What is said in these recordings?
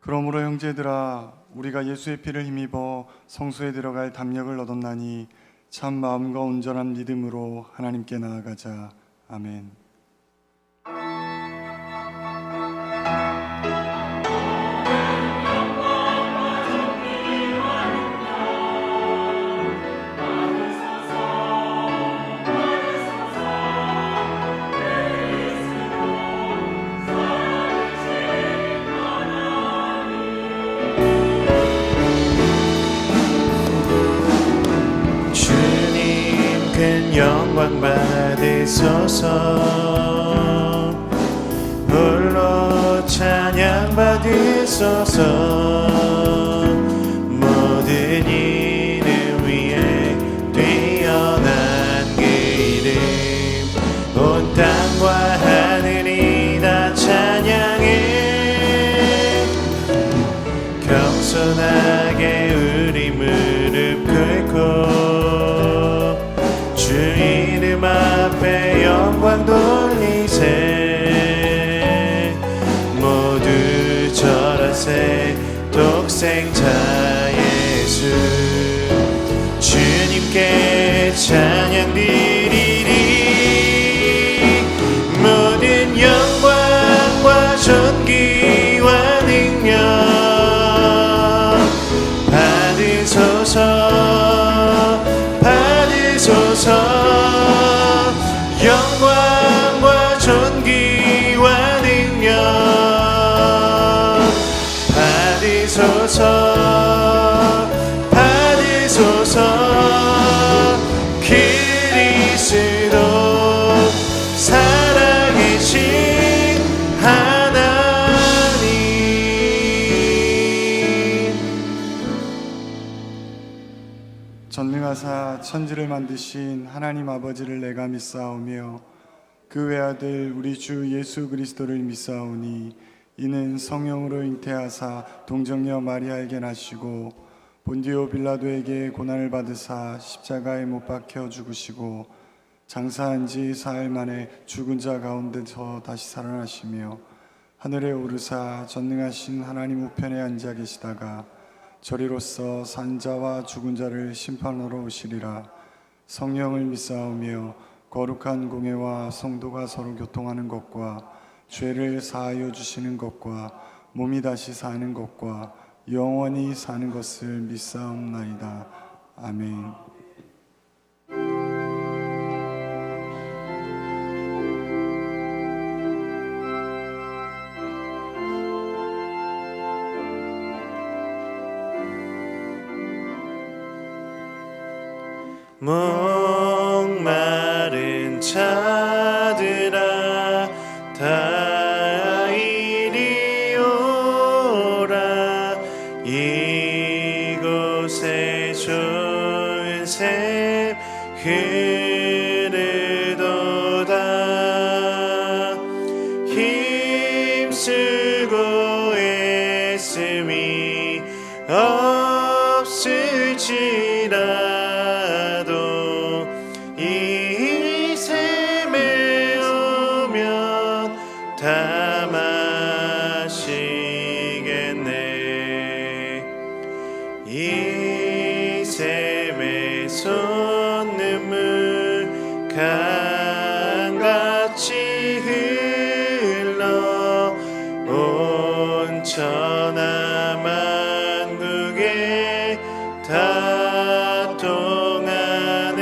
그러므로 형제들아, 우리가 예수의 피를 힘입어 성소에 들어갈 담력을 얻었나니 참 마음과 온전한 믿음으로 하나님께 나아가자. 아멘. 영광 받으소서. 홀로 찬양 받으소서. 모든 이름 위에 뛰어난 그 이름, 온 땅과 하늘이 다 찬양해. 겸손하게 우리 무릎 꿇고 주 이름 앞에 영광 돌리세. 모두 절하세. 독생자 예수 주님께 찬양 드리리. 모든 영광과 존귀와 능력 받으소서. 영광과 존귀와 능력 받으소서. 그리스도 살아계신 하나님. 전능하사 천지를 만드신 하나님 아버지를 내가 믿사오며 그 외아들 우리 주 예수 그리스도를 믿사오니 이는 성령으로 잉태하사 동정녀 마리아에게 나시고 본디오 빌라도에게 고난을 받으사 십자가에 못 박혀 죽으시고 장사한 지 사흘 만에 죽은 자 가운데서 다시 살아나시며 하늘에 오르사 전능하신 하나님 우편에 앉아 계시다가 저리로서 산자와 죽은 자를 심판하러 오시리라. 성령을 믿사오며 거룩한 공회와 성도가 서로 교통하는 것과 죄를 사하여 주시는 것과 몸이 다시 사는 것과 영원히 사는 것을 믿사옵나이다. 아멘. 목마른 자들아 다 이리 오라. 이곳에 좋은 샘 흐르도다. 힘쓰고 애씀이 없을지라 다 마시겠네. 이 샘의 솟는물 강같이 흘러 온 천하만국에 다 통하네.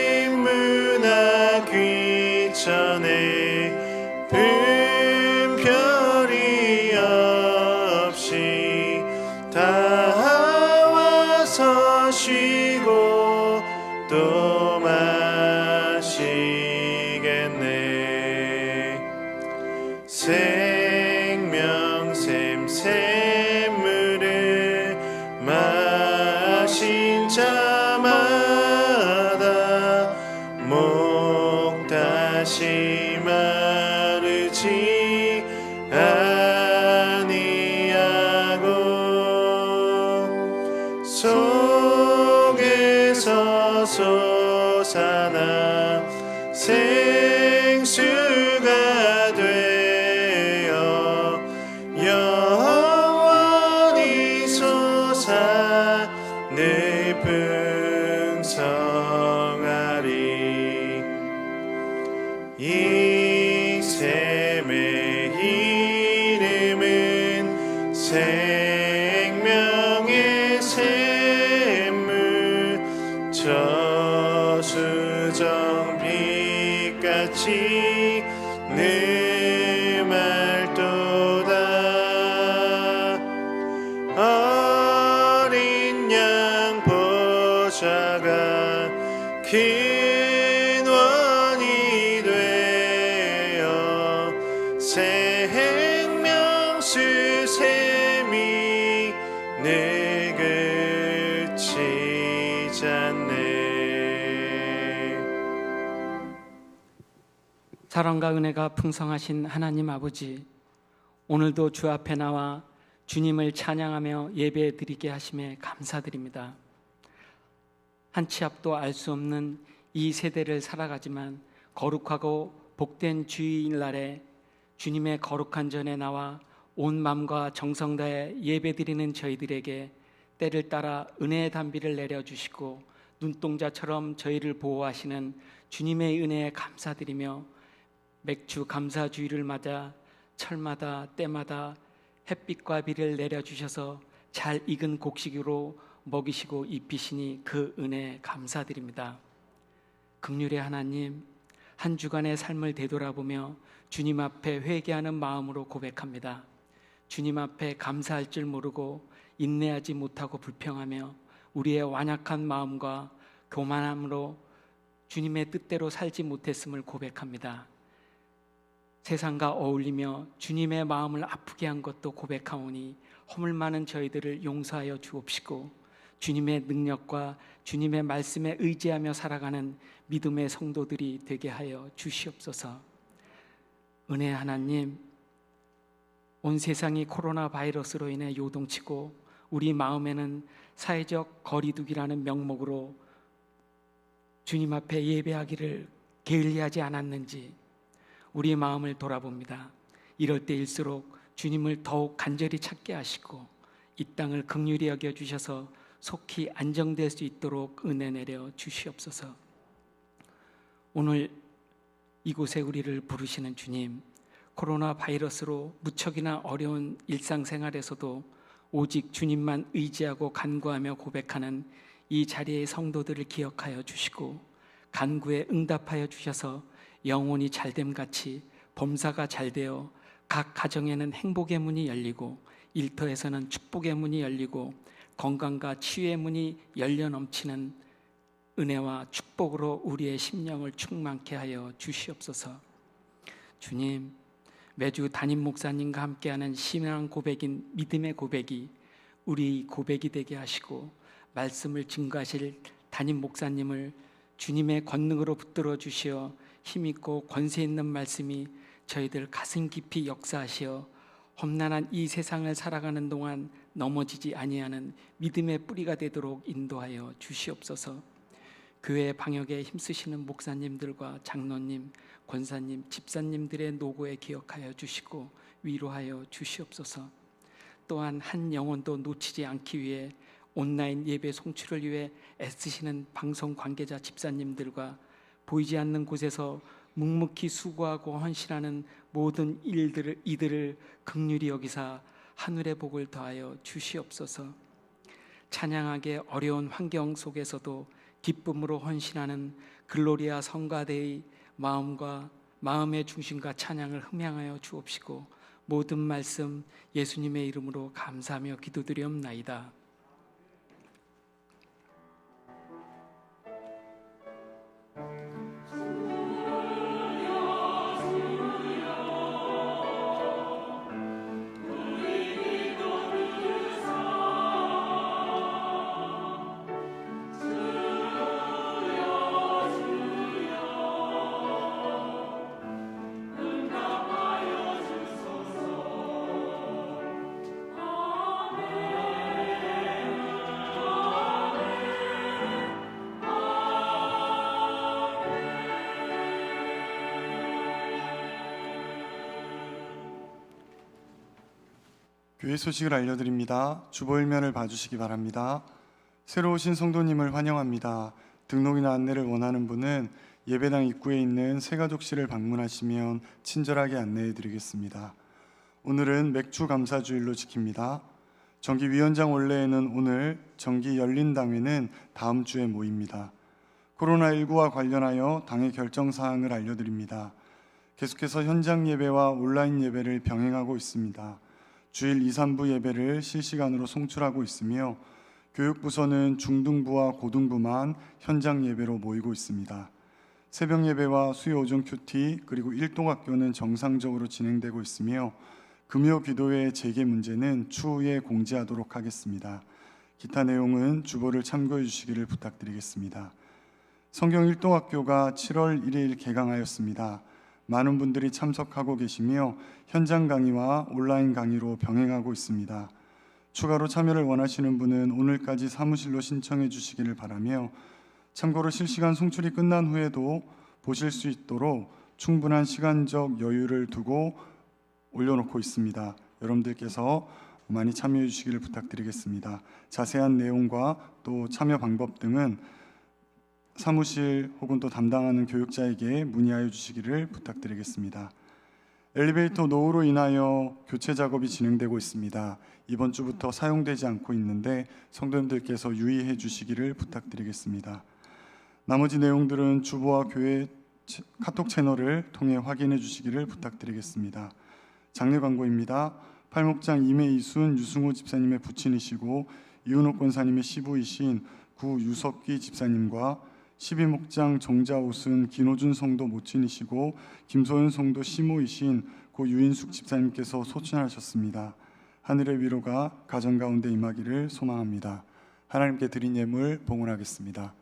빗문화 귀천에 분별이 없이 다 와서 쉬고 또 마시겠네. 생명샘 샘물을 마신 자마다 목 다시 마르지 아니하고 속에서 솟아나 생수가 되어 산을 풍성하리. 이 샘의 이름은 생명의 샘물, 저수정 빛같이 늘 맑도다. 어린 양 보좌가 큰 원이 되어 생명수 샘이 늘 그치지 않네. 사랑과 은혜가 풍성하신 하나님 아버지, 오늘도 주 앞에 나와 주님을 찬양하며 예배드리게 하심에 감사드립니다. 한 치 앞도 알 수 없는 이 세대를 살아가지만 거룩하고 복된 주일날에 주님의 거룩한 전에 나와 온 마음과 정성 다해 예배드리는 저희들에게 때를 따라 은혜의 단비를 내려주시고 눈동자처럼 저희를 보호하시는 주님의 은혜에 감사드리며 맥주 감사주의를 맞아 철마다 때마다 햇빛과 비를 내려주셔서 잘 익은 곡식으로 먹이시고 입히시니 그 은혜에 감사드립니다. 긍휼의 하나님, 한 주간의 삶을 되돌아보며 주님 앞에 회개하는 마음으로 고백합니다. 주님 앞에 감사할 줄 모르고 인내하지 못하고 불평하며 우리의 완악한 마음과 교만함으로 주님의 뜻대로 살지 못했음을 고백합니다. 세상과 어울리며 주님의 마음을 아프게 한 것도 고백하오니 허물 많은 저희들을 용서하여 주옵시고 주님의 능력과 주님의 말씀에 의지하며 살아가는 믿음의 성도들이 되게 하여 주시옵소서. 은혜 하나님, 온 세상이 코로나 바이러스로 인해 요동치고 우리 마음에는 사회적 거리두기라는 명목으로 주님 앞에 예배하기를 게을리하지 않았는지 우리 마음을 돌아봅니다. 이럴 때일수록 주님을 더욱 간절히 찾게 하시고 이 땅을 긍휼히 여겨주셔서 속히 안정될 수 있도록 은혜 내려 주시옵소서. 오늘 이곳에 우리를 부르시는 주님, 코로나 바이러스로 무척이나 어려운 일상생활에서도 오직 주님만 의지하고 간구하며 고백하는 이 자리의 성도들을 기억하여 주시고 간구에 응답하여 주셔서 영혼이 잘됨같이 범사가 잘되어 각 가정에는 행복의 문이 열리고 일터에서는 축복의 문이 열리고 건강과 치유의 문이 열려 넘치는 은혜와 축복으로 우리의 심령을 충만케 하여 주시옵소서. 주님, 매주 담임 목사님과 함께하는 신앙 고백인 믿음의 고백이 우리 고백이 되게 하시고 말씀을 증거하실 담임 목사님을 주님의 권능으로 붙들어 주시어 힘있고 권세 있는 말씀이 저희들 가슴 깊이 역사하시어 험난한 이 세상을 살아가는 동안 넘어지지 아니하는 믿음의 뿌리가 되도록 인도하여 주시옵소서. 교회 방역에 힘쓰시는 목사님들과 장로님, 권사님, 집사님들의 노고에 기억하여 주시고 위로하여 주시옵소서. 또한 한 영혼도 놓치지 않기 위해 온라인 예배 송출을 위해 애쓰시는 방송 관계자 집사님들과 보이지 않는 곳에서 묵묵히 수고하고 헌신하는 모든 이들을 긍휼히 여기사 하늘의 복을 더하여 주시옵소서. 찬양하게 어려운 환경 속에서도 기쁨으로 헌신하는 글로리아 성가대의 마음의 중심과 찬양을 흠양하여 주옵시고 모든 말씀 예수님의 이름으로 감사하며 기도드리옵나이다. 교회 소식을 알려드립니다. 주보일면을 봐주시기 바랍니다. 새로 오신 성도님을 환영합니다. 등록이나 안내를 원하는 분은 예배당 입구에 있는 새가족실을 방문하시면 친절하게 안내해 드리겠습니다. 오늘은 맥주 감사주일로 지킵니다. 정기위원장 원래에는 오늘, 정기 열린 당회는 다음 주에 모입니다. 코로나19와 관련하여 당의 결정사항을 알려드립니다. 계속해서 현장 예배와 온라인 예배를 병행하고 있습니다. 주일 2, 3부 예배를 실시간으로 송출하고 있으며 교육부서는 중등부와 고등부만 현장 예배로 모이고 있습니다. 새벽 예배와 수요 오전 큐티 그리고 일동학교는 정상적으로 진행되고 있으며 금요 기도회 재개 문제는 추후에 공지하도록 하겠습니다. 기타 내용은 주보를 참고해 주시기를 부탁드리겠습니다. 성경 일동학교가 7월 1일 개강하였습니다. 많은 분들이 참석하고 계시며 현장 강의와 온라인 강의로 병행하고 있습니다. 추가로 참여를 원하시는 분은 오늘까지 사무실로 신청해 주시기를 바라며 참고로 실시간 송출이 끝난 후에도 보실 수 있도록 충분한 시간적 여유를 두고 올려놓고 있습니다. 여러분들께서 많이 참여해 주시기를 부탁드리겠습니다. 자세한 내용과 또 참여 방법 등은 사무실 혹은 또 담당하는 교육자에게 문의하여 주시기를 부탁드리겠습니다. 엘리베이터 노후로 인하여 교체 작업이 진행되고 있습니다. 이번 주부터 사용되지 않고 있는데 성도님들께서 유의해 주시기를 부탁드리겠습니다. 나머지 내용들은 주보와 교회 카톡 채널을 통해 확인해 주시기를 부탁드리겠습니다. 장례 광고입니다. 팔목장 임혜이순 유승호 집사님의 부친이시고 이은옥 권사님의 시부이신 구 유석기 집사님과 12목장 정자옷은 김호준 성도 모친이시고 김소연 성도 시모이신 고 유인숙 집사님께서 소천하셨습니다. 하늘의 위로가 가정 가운데 임하기를 소망합니다. 하나님께 드린 예물 봉헌하겠습니다.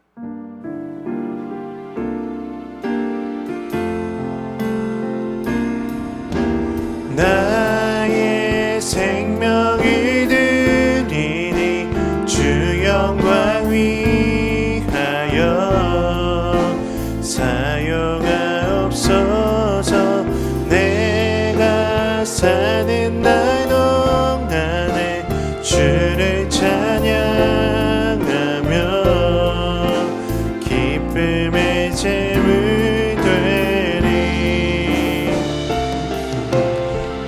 나의 생명을 드리니 주 영광 위하여 사용하옵소서. 내가 사는 날 동안에 주를 찬양하며 기쁨의 제물 되리.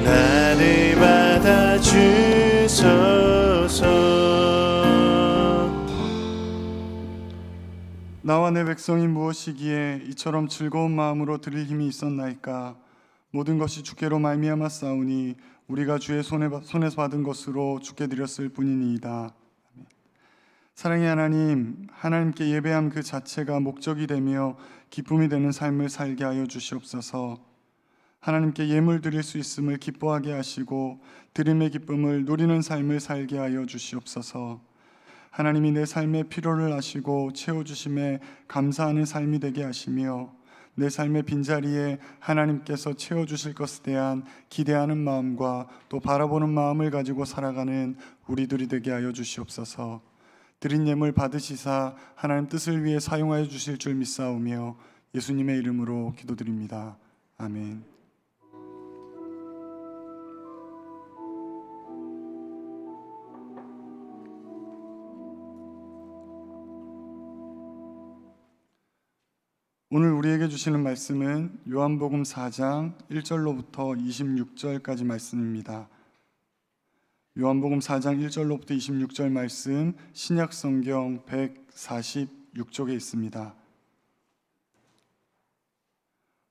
나를 받아주소서. 나와 내 백성이 무엇이기에 이처럼 즐거운 마음으로 드릴 힘이 있었나이까. 모든 것이 주께로 말미암아 싸우니 우리가 주의 손에서 받은 것으로 주께 드렸을 뿐이니이다. 사랑의 하나님, 하나님께 예배함 그 자체가 목적이 되며 기쁨이 되는 삶을 살게 하여 주시옵소서. 하나님께 예물 드릴 수 있음을 기뻐하게 하시고 드림의 기쁨을 누리는 삶을 살게 하여 주시옵소서. 하나님이 내 삶의 필요를 아시고 채워주심에 감사하는 삶이 되게 하시며 내 삶의 빈자리에 하나님께서 채워주실 것에 대한 기대하는 마음과 또 바라보는 마음을 가지고 살아가는 우리들이 되게 하여 주시옵소서. 드린 예물 받으시사 하나님 뜻을 위해 사용하여 주실 줄 믿사오며 예수님의 이름으로 기도드립니다. 아멘. 오늘 우리에게 주시는 말씀은 요한복음 4장 1절로부터 26절까지 말씀입니다. 요한복음 4장 1절로부터 26절 말씀 신약성경 146쪽에 있습니다.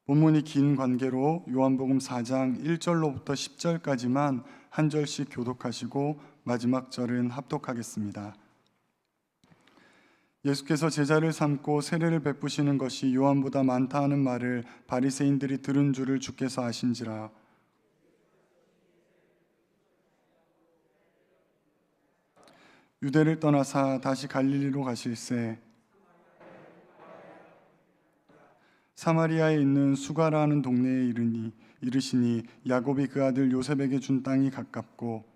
본문이 긴 관계로 요한복음 4장 1절로부터 10절까지만 한 절씩 교독하시고 마지막 절은 합독하겠습니다. 예수께서 제자를 삼고 세례를 베푸시는 것이 요한보다 많다 하는 말을 바리새인들이 들은 줄을 주께서 아신지라. 유대를 떠나사 다시 갈릴리로 가실새 사마리아에 있는 수가라 하는 동네에 이르시니 야곱이 그 아들 요셉에게 준 땅이 가깝고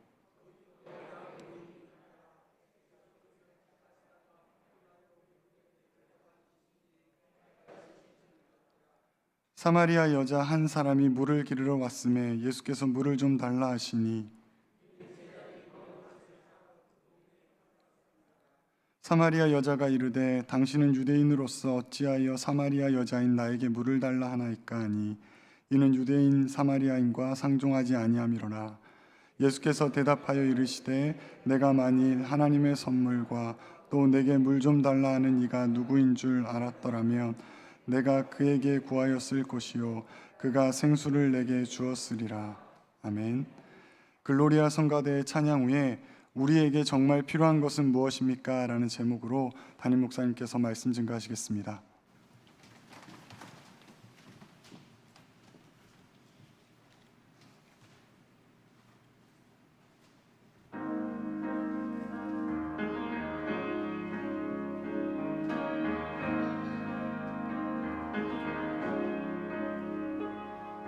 사마리아 여자 한 사람이 물을 기르러 왔음에 예수께서 물을 좀 달라 하시니 사마리아 여자가 이르되 당신은 유대인으로서 어찌하여 사마리아 여자인 나에게 물을 달라 하나이까 하니 이는 유대인 사마리아인과 상종하지 아니함이로라. 예수께서 대답하여 이르시되 내가 만일 하나님의 선물과 또 내게 물 좀 달라 하는 이가 누구인 줄 알았더라면 내가 그에게 구하였을 것이요 그가 생수를 내게 주었으리라. 아멘. 글로리아 성가대의 찬양 후에 우리에게 정말 필요한 것은 무엇입니까? 라는 제목으로 담임 목사님께서 말씀 증거하시겠습니다.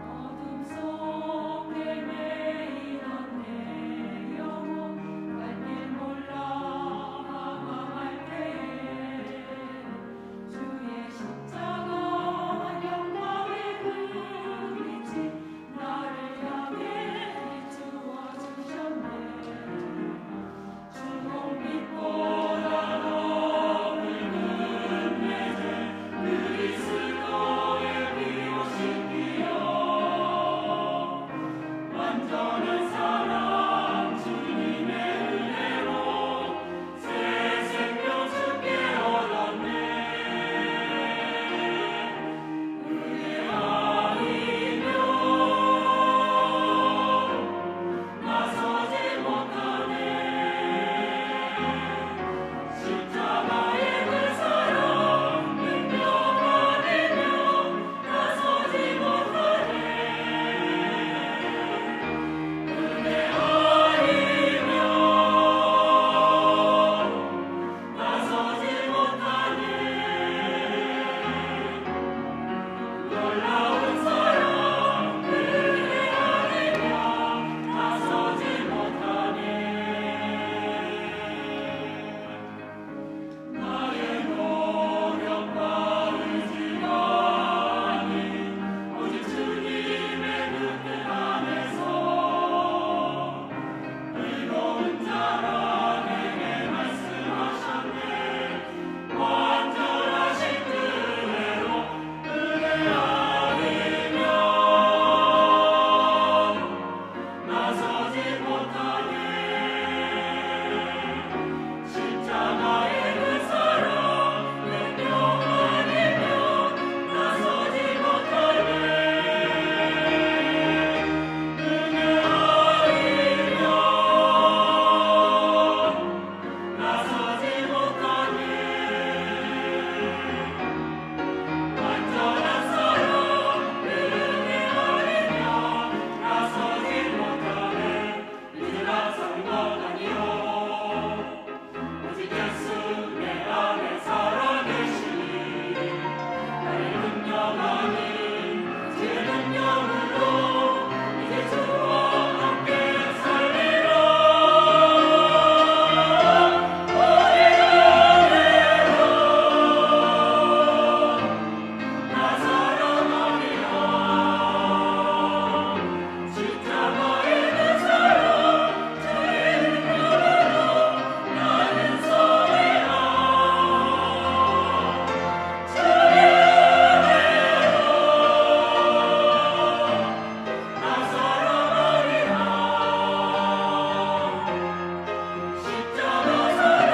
어둠 속 내매이던 내 영혼 갈 길 몰라 방황할 때에 주의 십자가 영광의 그 빛이 나를 향해 비추어 주셨네. 주홍빛보다 더 붉은 내제 그리스도의 피로 씻기어 완전한 사랑 주님의 은혜로 새 생명 주께 얻었네. 은혜 아니면 나서지 못하네. 십자가의 그 사랑 능력 아니면 나서지 못하네. 은혜 아니면 나서지 못하네. 놀라운 사랑 은혜 아니면 나서지 못하네. 나의 노력과 의지가 아닌 오직 주님의 그 뜻 안에서 의로운 자라 내게 말씀하셨네. 완전하신 그대로 은혜 아니면 나서지 못하네. 십자가의 그 사랑 능력 아니면 나서지 못하네. 은혜 아니면 나서지 못하네. 완전한 사랑 은혜 아니면 나서지 못하네. 이제가 산 것 아니요 오직 예수 내 안에 살아계시니 나의 능력 아닌 제 능력으로 이제 주와 함께 살리라. 나 사랑하리라. 십자가의 그 사랑 주의 능력으로 나는 서리라. 주의 은혜로 나 사랑하리라. 십자가 사랑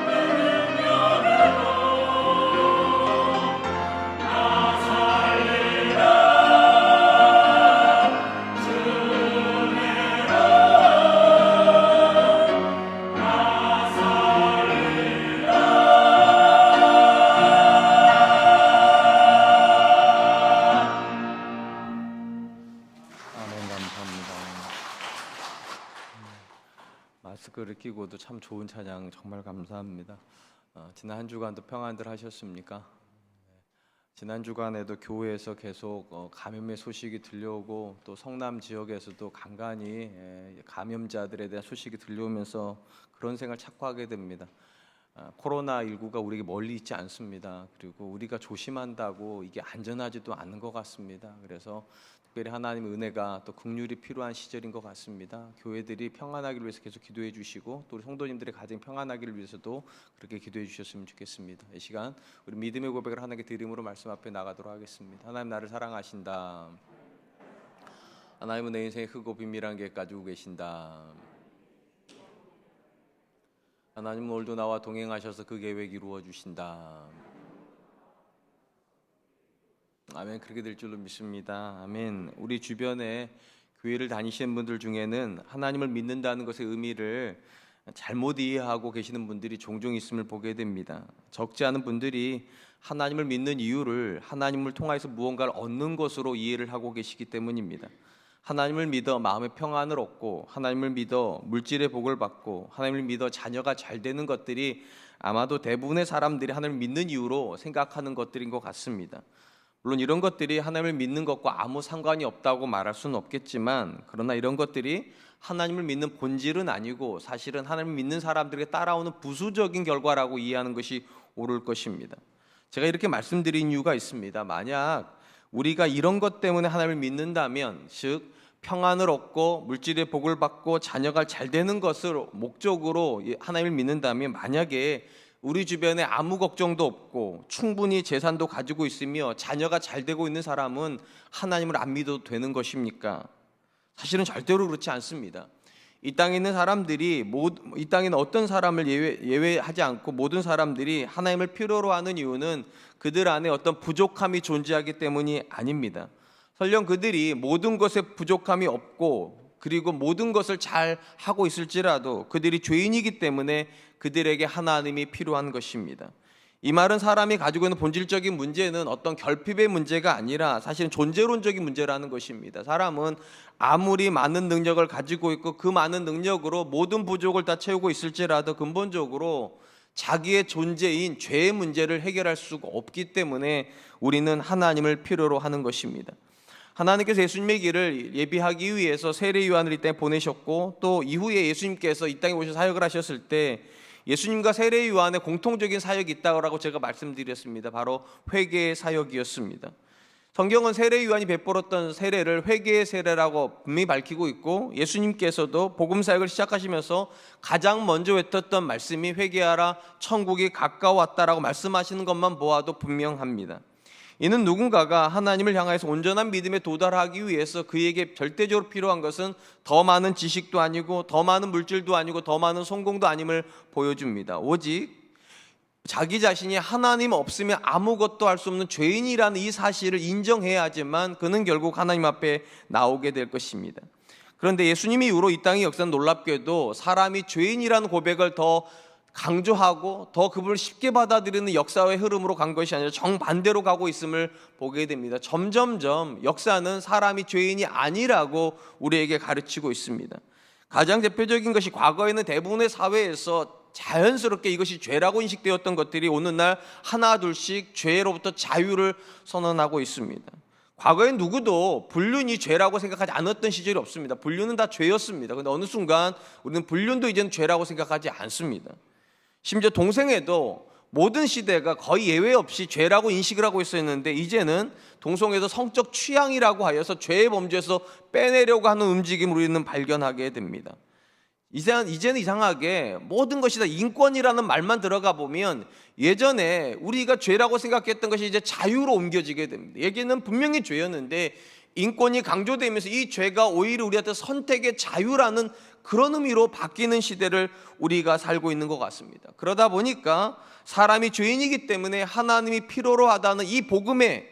그 능력으로 나 살리라. 아멘. 감사합니다. 마스크를 끼고도 참 좋은 찬양 정말 감사합니다. 지난 한 주간도 평안들 하셨습니까? 지난 주간에도 교회에서 계속 감염의 소식이 들려오고 또 성남 지역에서도 간간히 감염자들에 대한 소식이 들려오면서 그런 생각을 자꾸 하게 됩니다. 코로나19가 우리에게 멀리 있지 않습니다. 그리고 우리가 조심한다고 이게 안전하지도 않은 것 같습니다. 그래서 특별히 하나님의 은혜가 또 긍휼이 필요한 시절인 것 같습니다. 교회들이 평안하기를 위해서 계속 기도해 주시고 또 우리 성도님들의 가정 평안하기를 위해서도 그렇게 기도해 주셨으면 좋겠습니다. 이 시간 우리 믿음의 고백을 하나님께 드림으로 말씀 앞에 나가도록 하겠습니다. 하나님 나를 사랑하신다. 하나님은 내 인생의 크고 비밀한 계획 가지고 계신다. 하나님은 오늘도 나와 동행하셔서 그 계획 이루어 주신다. 아멘. 그렇게 될 줄로 믿습니다. 아멘. 우리 주변에 교회를 다니시는 분들 중에는 하나님을 믿는다는 것의 의미를 잘못 이해하고 계시는 분들이 종종 있음을 보게 됩니다. 적지 않은 분들이 하나님을 믿는 이유를 하나님을 통해서 무언가를 얻는 것으로 이해를 하고 계시기 때문입니다. 하나님을 믿어 마음의 평안을 얻고 하나님을 믿어 물질의 복을 받고 하나님을 믿어 자녀가 잘 되는 것들이 아마도 대부분의 사람들이 하나님을 믿는 이유로 생각하는 것들인 것 같습니다. 물론 이런 것들이 하나님을 믿는 것과 아무 상관이 없다고 말할 수는 없겠지만, 그러나 이런 것들이 하나님을 믿는 본질은 아니고 사실은 하나님을 믿는 사람들에게 따라오는 부수적인 결과라고 이해하는 것이 옳을 것입니다. 제가 이렇게 말씀드린 이유가 있습니다. 만약 우리가 이런 것 때문에 하나님을 믿는다면, 즉 평안을 얻고 물질의 복을 받고 자녀가 잘 되는 것을 목적으로 하나님을 믿는다면, 만약에 우리 주변에 아무 걱정도 없고 충분히 재산도 가지고 있으며 자녀가 잘 되고 있는 사람은 하나님을 안 믿어도 되는 것입니까? 사실은 절대로 그렇지 않습니다. 이 땅에 있는 사람들이 이 땅에 있는 어떤 사람을 예외하지 않고 모든 사람들이 하나님을 필요로 하는 이유는 그들 안에 어떤 부족함이 존재하기 때문이 아닙니다. 설령 그들이 모든 것에 부족함이 없고 그리고 모든 것을 잘 하고 있을지라도 그들이 죄인이기 때문에 그들에게 하나님이 필요한 것입니다. 이 말은 사람이 가지고 있는 본질적인 문제는 어떤 결핍의 문제가 아니라 사실은 존재론적인 문제라는 것입니다. 사람은 아무리 많은 능력을 가지고 있고 그 많은 능력으로 모든 부족을 다 채우고 있을지라도 근본적으로 자기의 존재인 죄의 문제를 해결할 수가 없기 때문에 우리는 하나님을 필요로 하는 것입니다. 하나님께서 예수님의 길을 예비하기 위해서 세례 요한을 이 땅에 보내셨고 또 이후에 예수님께서 이 땅에 오셔서 사역을 하셨을 때 예수님과 세례 요한의 공통적인 사역이 있다고 제가 말씀드렸습니다. 바로 회개의 사역이었습니다. 성경은 세례 요한이 베풀었던 세례를 회개의 세례라고 분명히 밝히고 있고 예수님께서도 복음 사역을 시작하시면서 가장 먼저 외쳤던 말씀이 회개하라 천국이 가까웠다라고 말씀하시는 것만 보아도 분명합니다. 이는 누군가가 하나님을 향해서 온전한 믿음에 도달하기 위해서 그에게 절대적으로 필요한 것은 더 많은 지식도 아니고 더 많은 물질도 아니고 더 많은 성공도 아님을 보여줍니다. 오직 자기 자신이 하나님 없으면 아무것도 할 수 없는 죄인이라는 이 사실을 인정해야지만 그는 결국 하나님 앞에 나오게 될 것입니다. 그런데 예수님이 이후로 이 땅의 역사는 놀랍게도 사람이 죄인이라는 고백을 더 강조하고 더 그분을 쉽게 받아들이는 역사의 흐름으로 간 것이 아니라 정반대로 가고 있음을 보게 됩니다. 점점점 역사는 사람이 죄인이 아니라고 우리에게 가르치고 있습니다. 가장 대표적인 것이 과거에는 대부분의 사회에서 자연스럽게 이것이 죄라고 인식되었던 것들이 오늘날 하나 둘씩 죄로부터 자유를 선언하고 있습니다. 과거엔 누구도 불륜이 죄라고 생각하지 않았던 시절이 없습니다. 불륜은 다 죄였습니다. 그런데 어느 순간 우리는 불륜도 이제는 죄라고 생각하지 않습니다. 심지어 동성애도 모든 시대가 거의 예외 없이 죄라고 인식을 하고 있었는데 이제는 동성애도 성적 취향이라고 하여서 죄의 범죄에서 빼내려고 하는 움직임을 우리는 발견하게 됩니다. 이제는 이상하게 모든 것이 다 인권이라는 말만 들어가 보면 예전에 우리가 죄라고 생각했던 것이 이제 자유로 옮겨지게 됩니다. 얘기는 분명히 죄였는데 인권이 강조되면서 이 죄가 오히려 우리한테 선택의 자유라는 그런 의미로 바뀌는 시대를 우리가 살고 있는 것 같습니다. 그러다 보니까 사람이 죄인이기 때문에 하나님이 필요로 하다는 이 복음의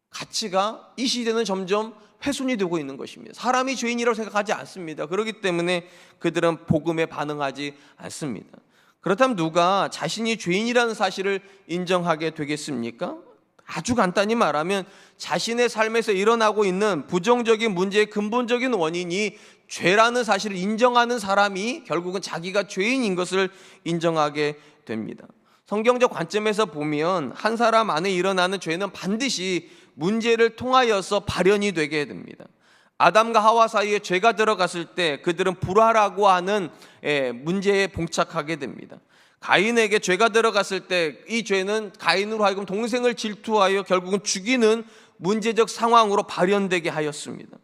가치가 이 시대는 점점 훼손이 되고 있는 것입니다. 사람이 죄인이라고 생각하지 않습니다. 그렇기 때문에 그들은 복음에 반응하지 않습니다. 그렇다면 누가 자신이 죄인이라는 사실을 인정하게 되겠습니까? 아주 간단히 말하면 자신의 삶에서 일어나고 있는 부정적인 문제의 근본적인 원인이 죄라는 사실을 인정하는 사람이 결국은 자기가 죄인인 것을 인정하게 됩니다. 성경적 관점에서 보면 한 사람 안에 일어나는 죄는 반드시 문제를 통하여서 발현이 되게 됩니다. 아담과 하와 사이에 죄가 들어갔을 때 그들은 불화라고 하는 문제에 봉착하게 됩니다. 가인에게 죄가 들어갔을 때 이 죄는 가인으로 하여금 동생을 질투하여 결국은 죽이는 문제적 상황으로 발현되게 하였습니다.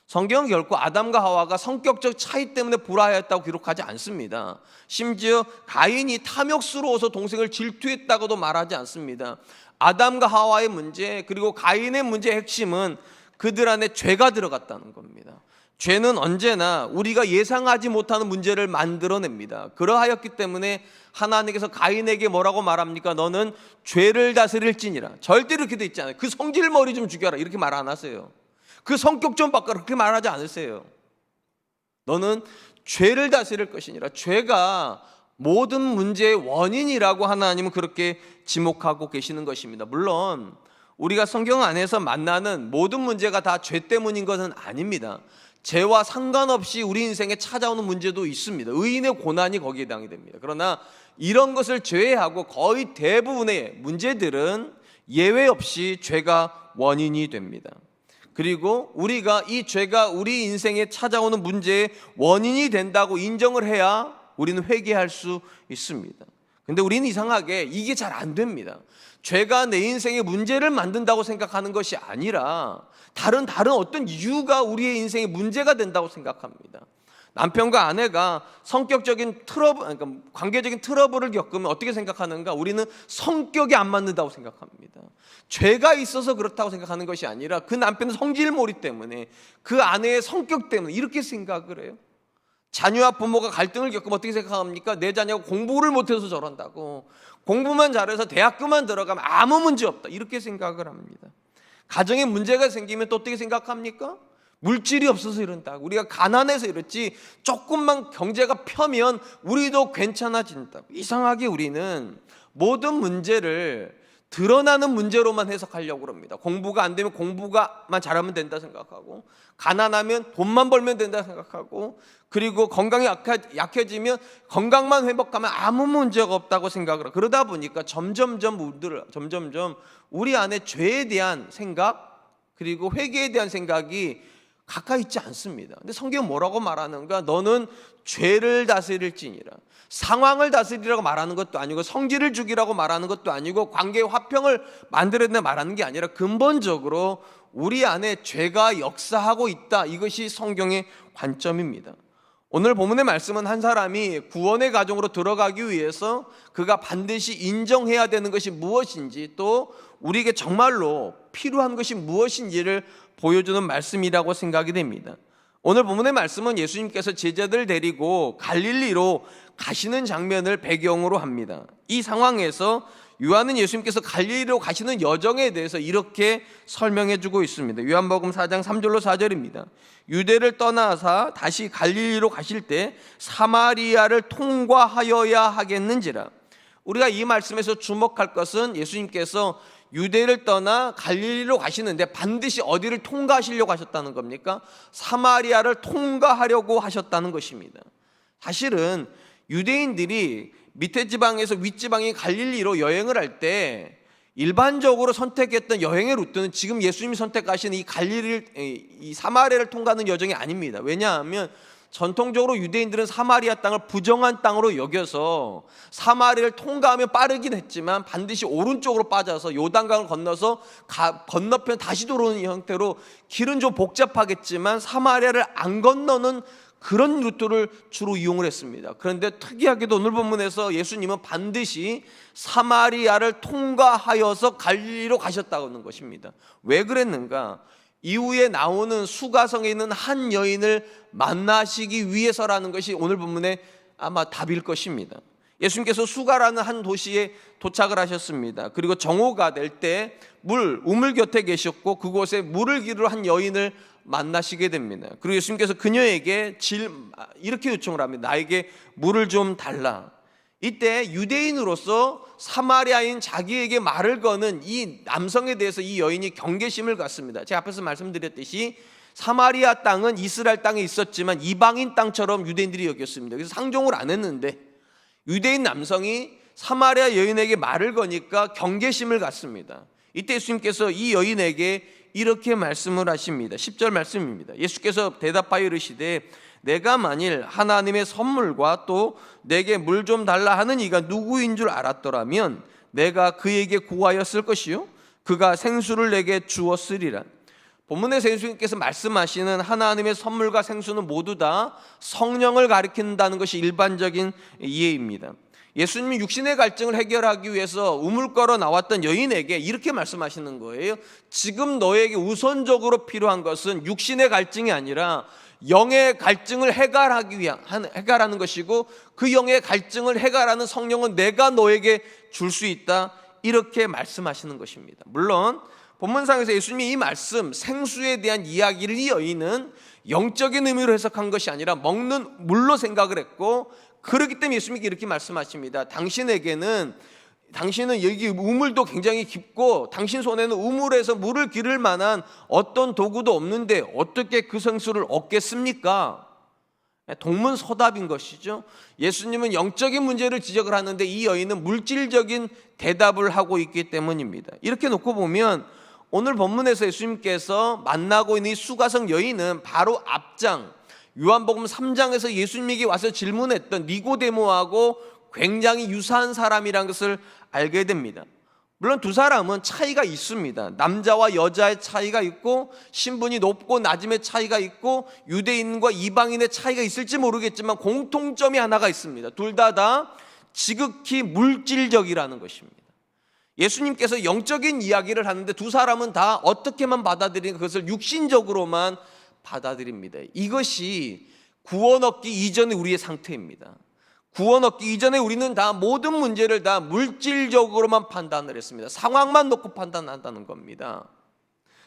성경은 결코 아담과 하와가 성격적 차이 때문에 불화하였다고 기록하지 않습니다. 심지어 가인이 탐욕스러워서 동생을 질투했다고도 말하지 않습니다. 아담과 하와의 문제, 그리고 가인의 문제의 핵심은 그들 안에 죄가 들어갔다는 겁니다. 죄는 언제나 우리가 예상하지 못하는 문제를 만들어냅니다. 그러하였기 때문에 하나님께서 가인에게 뭐라고 말합니까? 너는 죄를 다스릴지니라. 절대로 이렇게 돼 있지 않아요. 그 성질머리 좀 죽여라 이렇게 말 안 하세요. 그 성격 좀 바꿔라 그렇게 말하지 않으세요. 너는 죄를 다스릴 것이니라. 죄가 모든 문제의 원인이라고 하나님은 그렇게 지목하고 계시는 것입니다. 물론 우리가 성경 안에서 만나는 모든 문제가 다 죄 때문인 것은 아닙니다. 죄와 상관없이 우리 인생에 찾아오는 문제도 있습니다. 의인의 고난이 거기에 해당이 됩니다. 그러나 이런 것을 제외하고 거의 대부분의 문제들은 예외 없이 죄가 원인이 됩니다. 그리고 우리가 이 죄가 우리 인생에 찾아오는 문제의 원인이 된다고 인정을 해야 우리는 회개할 수 있습니다. 근데 우리는 이상하게 이게 잘 안 됩니다. 죄가 내 인생에 문제를 만든다고 생각하는 것이 아니라 다른 어떤 이유가 우리의 인생에 문제가 된다고 생각합니다. 남편과 아내가 성격적인 트러블, 그러니까 관계적인 트러블을 겪으면 어떻게 생각하는가? 우리는 성격이 안 맞는다고 생각합니다. 죄가 있어서 그렇다고 생각하는 것이 아니라 그 남편의 성질몰이 때문에, 그 아내의 성격 때문에 이렇게 생각을 해요. 자녀와 부모가 갈등을 겪으면 어떻게 생각합니까? 내 자녀가 공부를 못해서 저런다고, 공부만 잘해서 대학교만 들어가면 아무 문제 없다 이렇게 생각을 합니다. 가정에 문제가 생기면 또 어떻게 생각합니까? 물질이 없어서 이런다, 우리가 가난해서 이렇지 조금만 경제가 펴면 우리도 괜찮아진다. 이상하게 우리는 모든 문제를 드러나는 문제로만 해석하려고 합니다. 공부가 안 되면 공부가만 잘하면 된다 생각하고, 가난하면 돈만 벌면 된다 생각하고, 그리고 건강이 약해지면 건강만 회복하면 아무 문제가 없다고 생각을 하고, 그러다 보니까 점점점 우리 안에 죄에 대한 생각 그리고 회개에 대한 생각이 가까이 있지 않습니다. 근데 성경은 뭐라고 말하는가? 너는 죄를 다스릴지니라. 상황을 다스리라고 말하는 것도 아니고, 성질을 죽이라고 말하는 것도 아니고, 관계의 화평을 만들어야 된다 말하는 게 아니라 근본적으로 우리 안에 죄가 역사하고 있다. 이것이 성경의 관점입니다. 오늘 본문의 말씀은 한 사람이 구원의 가정으로 들어가기 위해서 그가 반드시 인정해야 되는 것이 무엇인지, 또 우리에게 정말로 필요한 것이 무엇인지를 보여주는 말씀이라고 생각이 됩니다. 오늘 본문의 말씀은 예수님께서 제자들을 데리고 갈릴리로 가시는 장면을 배경으로 합니다. 이 상황에서 요한은 예수님께서 갈릴리로 가시는 여정에 대해서 이렇게 설명해 주고 있습니다. 요한복음 4장 3절로 4절입니다. 유대를 떠나사 다시 갈릴리로 가실 때 사마리아를 통과하여야 하겠는지라. 우리가 이 말씀에서 주목할 것은 예수님께서 유대를 떠나 갈릴리로 가시는데 반드시 어디를 통과하시려고 하셨다는 겁니까? 사마리아를 통과하려고 하셨다는 것입니다. 사실은 유대인들이 밑에 지방에서 윗지방인 갈릴리로 여행을 할 때 일반적으로 선택했던 여행의 루트는 지금 예수님이 선택하신 이 사마리아를 통과하는 여정이 아닙니다. 왜냐하면 전통적으로 유대인들은 사마리아 땅을 부정한 땅으로 여겨서 사마리아를 통과하면 빠르긴 했지만 반드시 오른쪽으로 빠져서 요단강을 건너서 건너편 다시 들어오는 형태로, 길은 좀 복잡하겠지만 사마리아를 안 건너는 그런 루트를 주로 이용을 했습니다. 그런데 특이하게도 오늘 본문에서 예수님은 반드시 사마리아를 통과하여서 갈릴리로 가셨다는 것입니다. 왜 그랬는가? 이후에 나오는 수가성에 있는 한 여인을 만나시기 위해서라는 것이 오늘 본문의 아마 답일 것입니다. 예수님께서 수가라는 한 도시에 도착을 하셨습니다. 그리고 정오가 될 때 우물 곁에 계셨고, 그곳에 물을 기르러 한 여인을 만나시게 됩니다. 그리고 예수님께서 그녀에게 이렇게 요청을 합니다. 나에게 물을 좀 달라. 이때 유대인으로서 사마리아인 자기에게 말을 거는 이 남성에 대해서 이 여인이 경계심을 갖습니다. 제가 앞에서 말씀드렸듯이 사마리아 땅은 이스라엘 땅에 있었지만 이방인 땅처럼 유대인들이 여겼습니다. 그래서 상종을 안 했는데 유대인 남성이 사마리아 여인에게 말을 거니까 경계심을 갖습니다. 이때 예수님께서 이 여인에게 이렇게 말씀을 하십니다. 10절 말씀입니다. 예수께서 대답하여 이르시되 내가 만일 하나님의 선물과 또 내게 물 좀 달라 하는 이가 누구인 줄 알았더라면 내가 그에게 구하였을 것이요 그가 생수를 내게 주었으리라. 본문에서 예수님께서 말씀하시는 하나님의 선물과 생수는 모두 다 성령을 가리킨다는 것이 일반적인 이해입니다. 예수님이 육신의 갈증을 해결하기 위해서 우물가로 나왔던 여인에게 이렇게 말씀하시는 거예요. 지금 너에게 우선적으로 필요한 것은 육신의 갈증이 아니라 영의 갈증을 해결하는 것이고, 그 영의 갈증을 해결하는 성령은 내가 너에게 줄 수 있다, 이렇게 말씀하시는 것입니다. 물론 본문상에서 예수님이 이 말씀 생수에 대한 이야기를 이 여인은 영적인 의미로 해석한 것이 아니라 먹는 물로 생각을 했고, 그렇기 때문에 예수님이 이렇게 말씀하십니다. 당신은 여기 우물도 굉장히 깊고 당신 손에는 우물에서 물을 기를 만한 어떤 도구도 없는데 어떻게 그 생수를 얻겠습니까? 동문서답인 것이죠. 예수님은 영적인 문제를 지적을 하는데 이 여인은 물질적인 대답을 하고 있기 때문입니다. 이렇게 놓고 보면 오늘 본문에서 예수님께서 만나고 있는 이 수가성 여인은 바로 앞장 요한복음 3장에서 예수님에게 와서 질문했던 니고데모하고 굉장히 유사한 사람이라는 것을 알게 됩니다. 물론 두 사람은 차이가 있습니다. 남자와 여자의 차이가 있고 신분이 높고 낮음의 차이가 있고 유대인과 이방인의 차이가 있을지 모르겠지만 공통점이 하나가 있습니다. 둘 다 지극히 물질적이라는 것입니다. 예수님께서 영적인 이야기를 하는데 두 사람은 다 어떻게만 받아들이는 그것을 육신적으로만 받아들입니다. 이것이 구원 얻기 이전의 우리의 상태입니다. 구원 얻기 이전에 우리는 다 모든 문제를 다 물질적으로만 판단을 했습니다. 상황만 놓고 판단한다는 겁니다.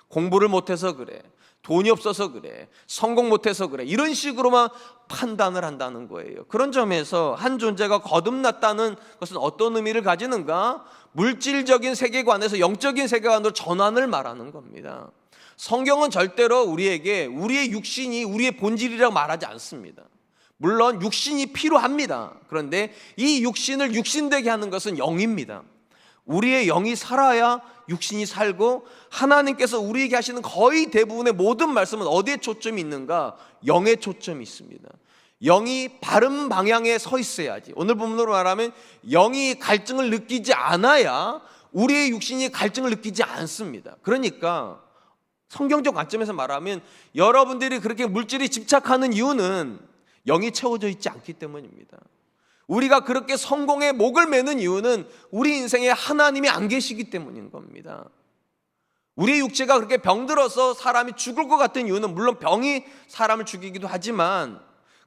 공부를 못해서 그래, 돈이 없어서 그래, 성공 못해서 그래, 이런 식으로만 판단을 한다는 거예요. 그런 점에서 한 존재가 거듭났다는 것은 어떤 의미를 가지는가? 물질적인 세계관에서 영적인 세계관으로 전환을 말하는 겁니다. 성경은 절대로 우리에게 우리의 육신이 우리의 본질이라고 말하지 않습니다. 물론 육신이 필요합니다. 그런데 이 육신을 육신되게 하는 것은 영입니다. 우리의 영이 살아야 육신이 살고, 하나님께서 우리에게 하시는 거의 대부분의 모든 말씀은 어디에 초점이 있는가? 영에 초점이 있습니다. 영이 바른 방향에 서 있어야지. 오늘 본문으로 말하면 영이 갈증을 느끼지 않아야 우리의 육신이 갈증을 느끼지 않습니다. 그러니까 성경적 관점에서 말하면 여러분들이 그렇게 물질에 집착하는 이유는 영이 채워져 있지 않기 때문입니다. 우리가 그렇게 성공에 목을 매는 이유는 우리 인생에 하나님이 안 계시기 때문인 겁니다. 우리의 육체가 그렇게 병들어서 사람이 죽을 것 같은 이유는 물론 병이 사람을 죽이기도 하지만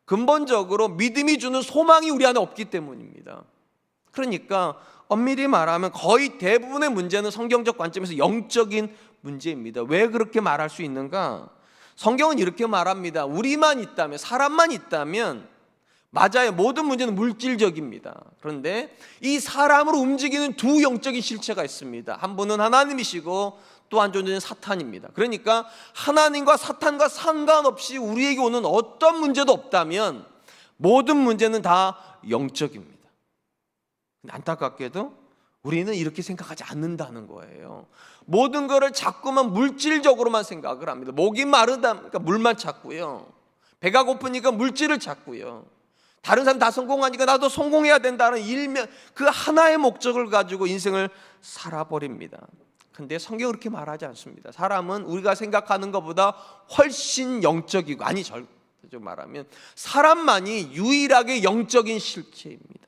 근본적으로 믿음이 주는 소망이 우리 안에 없기 때문입니다. 그러니까 엄밀히 말하면 거의 대부분의 문제는 성경적 관점에서 영적인 문제입니다. 왜 그렇게 말할 수 있는가? 성경은 이렇게 말합니다. 우리만 있다면, 사람만 있다면, 맞아요, 모든 문제는 물질적입니다. 그런데 이 사람으로 움직이는 두 영적인 실체가 있습니다. 한 분은 하나님이시고 또 한 존재는 사탄입니다. 그러니까 하나님과 사탄과 상관없이 우리에게 오는 어떤 문제도 없다면 모든 문제는 다 영적입니다. 안타깝게도 우리는 이렇게 생각하지 않는다는 거예요. 모든 것을 자꾸만 물질적으로만 생각을 합니다. 목이 마르다 그러니까 물만 찾고요, 배가 고프니까 물질을 찾고요, 다른 사람 다 성공하니까 나도 성공해야 된다는 일면 그 하나의 목적을 가지고 인생을 살아버립니다. 근데 성경은 그렇게 말하지 않습니다. 사람은 우리가 생각하는 것보다 훨씬 영적이고, 아니 절대적으로 말하면 사람만이 유일하게 영적인 실체입니다.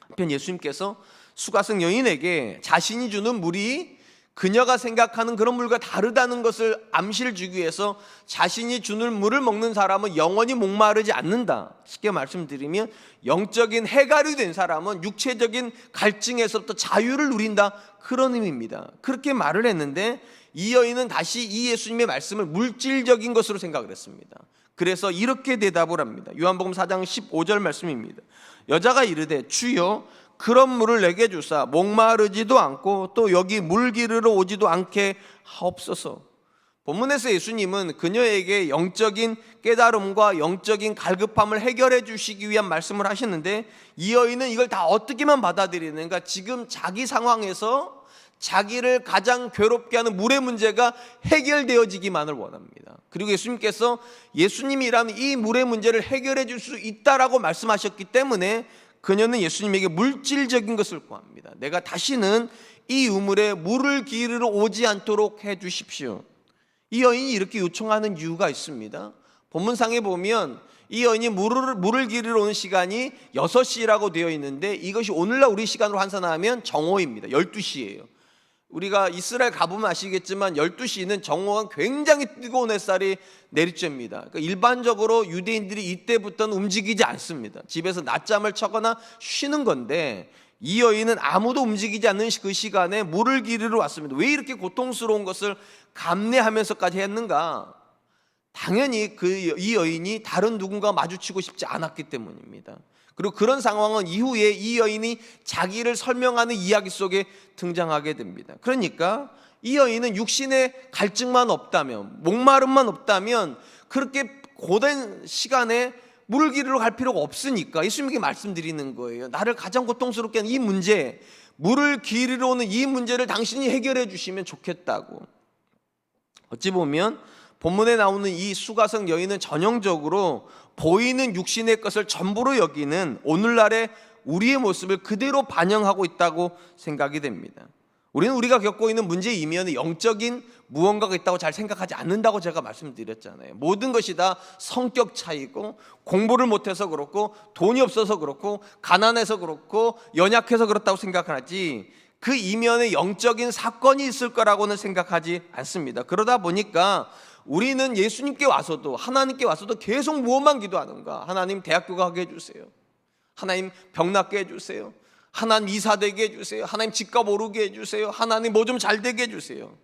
한편 예수님께서 수가성 여인에게 자신이 주는 물이 그녀가 생각하는 그런 물과 다르다는 것을 암시를 주기 위해서 자신이 주는 물을 먹는 사람은 영원히 목마르지 않는다, 쉽게 말씀드리면 영적인 해갈이 된 사람은 육체적인 갈증에서부터 자유를 누린다, 그런 의미입니다. 그렇게 말을 했는데 이 여인은 다시 이 예수님의 말씀을 물질적인 것으로 생각을 했습니다. 그래서 이렇게 대답을 합니다. 요한복음 4장 15절 말씀입니다. 여자가 이르되 주여 그런 물을 내게 주사 목마르지도 않고 또 여기 물 기르러 오지도 않게 하옵소서. 본문에서 예수님은 그녀에게 영적인 깨달음과 영적인 갈급함을 해결해 주시기 위한 말씀을 하시는데 이 여인은 이걸 다 어떻게만 받아들이는가? 지금 자기 상황에서 자기를 가장 괴롭게 하는 물의 문제가 해결되어지기만을 원합니다. 그리고 예수님께서 예수님이라면 이 물의 문제를 해결해 줄 수 있다라고 말씀하셨기 때문에 그녀는 예수님에게 물질적인 것을 구합니다. 내가 다시는 이 우물에 물을 기르러 오지 않도록 해 주십시오. 이 여인이 이렇게 요청하는 이유가 있습니다. 본문상에 보면 이 여인이 물을 기르러 오는 시간이 6시라고 되어 있는데 이것이 오늘날 우리 시간으로 환산하면 정오입니다. 12시예요. 우리가 이스라엘 가보면 아시겠지만 12시는 정오가 굉장히 뜨거운 햇살이 내리쬐입니다. 그러니까 일반적으로 유대인들이 이때부터는 움직이지 않습니다. 집에서 낮잠을 자거나 쉬는 건데 이 여인은 아무도 움직이지 않는 그 시간에 물을 기르러 왔습니다. 왜 이렇게 고통스러운 것을 감내하면서까지 했는가? 당연히 이 여인이 다른 누군가 마주치고 싶지 않았기 때문입니다. 그리고 그런 상황은 이후에 이 여인이 자기를 설명하는 이야기 속에 등장하게 됩니다. 그러니까 이 여인은 육신의 갈증만 없다면, 목마름만 없다면 그렇게 고된 시간에 물을 기르러 갈 필요가 없으니까 예수님에게 말씀드리는 거예요. 나를 가장 고통스럽게 하는 이 문제, 물을 기르러 오는 이 문제를 당신이 해결해 주시면 좋겠다고. 어찌 보면 본문에 나오는 이 수가성 여인은 전형적으로 보이는 육신의 것을 전부로 여기는 오늘날의 우리의 모습을 그대로 반영하고 있다고 생각이 됩니다. 우리는 우리가 겪고 있는 문제 이면에 영적인 무언가가 있다고 잘 생각하지 않는다고 제가 말씀드렸잖아요. 모든 것이 다 성격 차이고 공부를 못해서 그렇고 돈이 없어서 그렇고 가난해서 그렇고 연약해서 그렇다고 생각하지 그 이면에 영적인 사건이 있을 거라고는 생각하지 않습니다. 그러다 보니까 우리는 예수님께 와서도 하나님께 와서도 계속 무엇만 기도하는가? 하나님 대학교 가게 해주세요. 하나님 병 낫게 해주세요. 하나님 이사 되게 해주세요. 하나님 집값 오르게 해주세요. 하나님 뭐 좀 잘 되게 해주세요.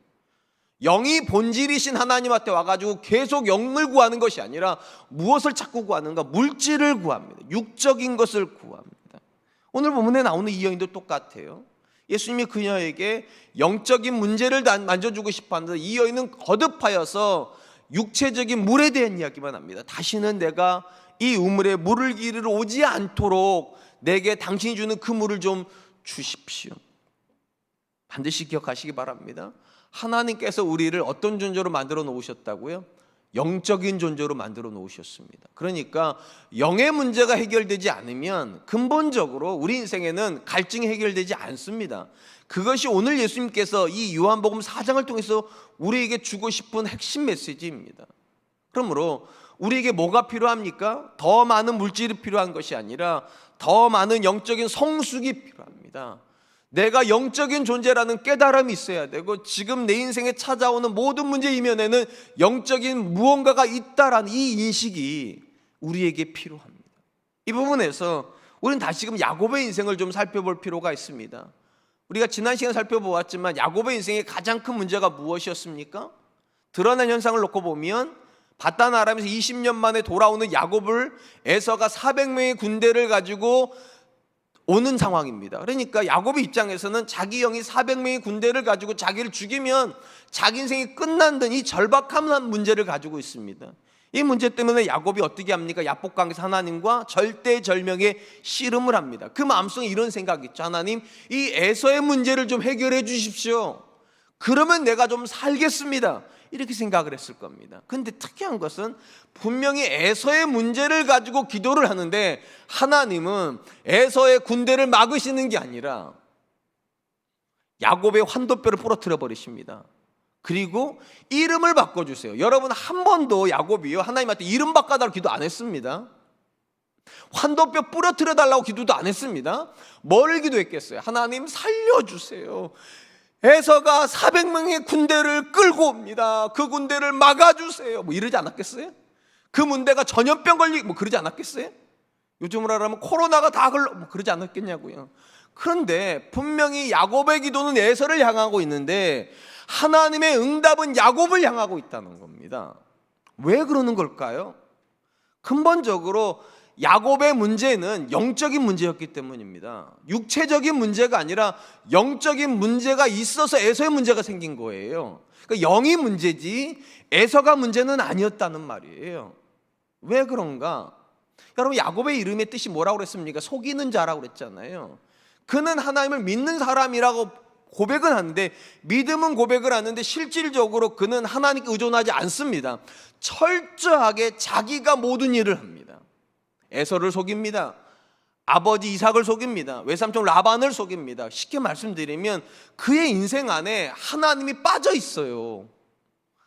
영이 본질이신 하나님한테 와가지고 계속 영을 구하는 것이 아니라 무엇을 자꾸 구하는가? 물질을 구합니다. 육적인 것을 구합니다. 오늘 본문에 나오는 이 여인도 똑같아요. 예수님이 그녀에게 영적인 문제를 만져주고 싶었는데 이 여인은 거듭하여서 육체적인 물에 대한 이야기만 합니다. 다시는 내가 이 우물에 물을 기르러 오지 않도록 내게 당신이 주는 그 물을 좀 주십시오. 반드시 기억하시기 바랍니다. 하나님께서 우리를 어떤 존재로 만들어 놓으셨다고요? 영적인 존재로 만들어 놓으셨습니다. 그러니까 영의 문제가 해결되지 않으면 근본적으로 우리 인생에는 갈증이 해결되지 않습니다. 그것이 오늘 예수님께서 이 요한복음 4장을 통해서 우리에게 주고 싶은 핵심 메시지입니다. 그러므로 우리에게 뭐가 필요합니까? 더 많은 물질이 필요한 것이 아니라 더 많은 영적인 성숙이 필요합니다. 내가 영적인 존재라는 깨달음이 있어야 되고 지금 내 인생에 찾아오는 모든 문제 이면에는 영적인 무언가가 있다라는 이 인식이 우리에게 필요합니다. 이 부분에서 우리는 다시금 야곱의 인생을 좀 살펴볼 필요가 있습니다. 우리가 지난 시간에 살펴보았지만 야곱의 인생의 가장 큰 문제가 무엇이었습니까? 드러난 현상을 놓고 보면 바단 아람에서 20년 만에 돌아오는 야곱을 에서가 400명의 군대를 가지고 오는 상황입니다. 그러니까 야곱의 입장에서는 자기 형이 400명의 군대를 가지고 자기를 죽이면 자기 인생이 끝난다는 이 절박한 문제를 가지고 있습니다. 이 문제 때문에 야곱이 어떻게 합니까? 야복강에서 하나님과 절대절명의 씨름을 합니다. 그 마음속에 이런 생각이 있죠. 하나님, 이 에서의 문제를 좀 해결해 주십시오. 그러면 내가 좀 살겠습니다. 이렇게 생각을 했을 겁니다. 그런데 특이한 것은 분명히 에서의 문제를 가지고 기도를 하는데 하나님은 에서의 군대를 막으시는 게 아니라 야곱의 환도뼈를 부러뜨려 버리십니다. 그리고 이름을 바꿔주세요. 여러분, 한 번도 야곱이요 하나님한테 이름 바꿔달라고 기도 안 했습니다. 환도뼈 부러뜨려 달라고 기도도 안 했습니다. 뭘 기도했겠어요? 하나님 살려주세요. 에서가 400명의 군대를 끌고 옵니다. 그 군대를 막아주세요. 뭐 이러지 않았겠어요? 그 문제가 전염병 걸리고 뭐 그러지 않았겠어요? 요즘으로 하면 코로나가 다 뭐 그러지 않았겠냐고요. 그런데 분명히 야곱의 기도는 에서를 향하고 있는데 하나님의 응답은 야곱을 향하고 있다는 겁니다. 왜 그러는 걸까요? 근본적으로 야곱의 문제는 영적인 문제였기 때문입니다. 육체적인 문제가 아니라 영적인 문제가 있어서 에서의 문제가 생긴 거예요. 그러니까 영이 문제지 에서가 문제는 아니었다는 말이에요. 왜 그런가? 여러분, 야곱의 이름의 뜻이 뭐라고 그랬습니까? 속이는 자라고 그랬잖아요. 그는 하나님을 믿는 사람이라고 고백은 하는데, 믿음은 고백을 하는데 실질적으로 그는 하나님께 의존하지 않습니다. 철저하게 자기가 모든 일을 합니다. 에서를 속입니다. 아버지 이삭을 속입니다. 외삼촌 라반을 속입니다. 쉽게 말씀드리면 그의 인생 안에 하나님이 빠져 있어요.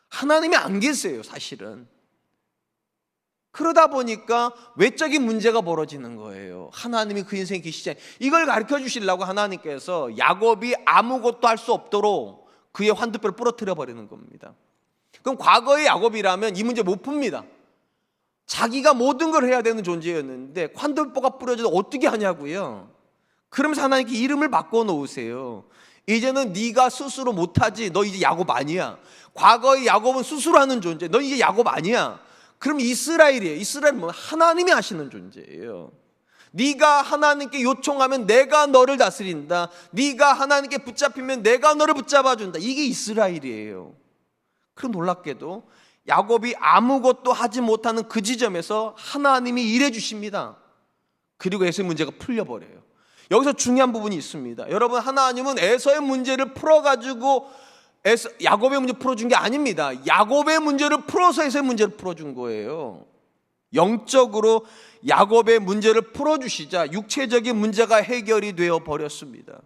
하나님이 안 계세요, 사실은. 그러다 보니까 외적인 문제가 벌어지는 거예요. 하나님이 그 인생에 계시지 않아요. 이걸 가르쳐 주시려고 하나님께서 야곱이 아무것도 할 수 없도록 그의 환두뼈를 부러뜨려 버리는 겁니다. 그럼 과거의 야곱이라면 이 문제 못 풉니다. 자기가 모든 걸 해야 되는 존재였는데 환두뼈가 부러져도 어떻게 하냐고요. 그러면서 하나님께 이름을 바꿔 놓으세요. 이제는 네가 스스로 못하지. 너 이제 야곱 아니야. 과거의 야곱은 스스로 하는 존재. 너 이제 야곱 아니야. 그럼 이스라엘이에요. 이스라엘은 뭐 하나님이 하시는 존재예요. 네가 하나님께 요청하면 내가 너를 다스린다. 네가 하나님께 붙잡히면 내가 너를 붙잡아준다. 이게 이스라엘이에요. 그럼 놀랍게도 야곱이 아무것도 하지 못하는 그 지점에서 하나님이 일해 주십니다. 그리고 에서의 문제가 풀려버려요. 여기서 중요한 부분이 있습니다. 여러분, 하나님은 에서의 문제를 풀어가지고 야곱의 문제 풀어준 게 아닙니다. 야곱의 문제를 풀어서 에서의 문제를 풀어준 거예요. 영적으로 야곱의 문제를 풀어주시자 육체적인 문제가 해결이 되어 버렸습니다.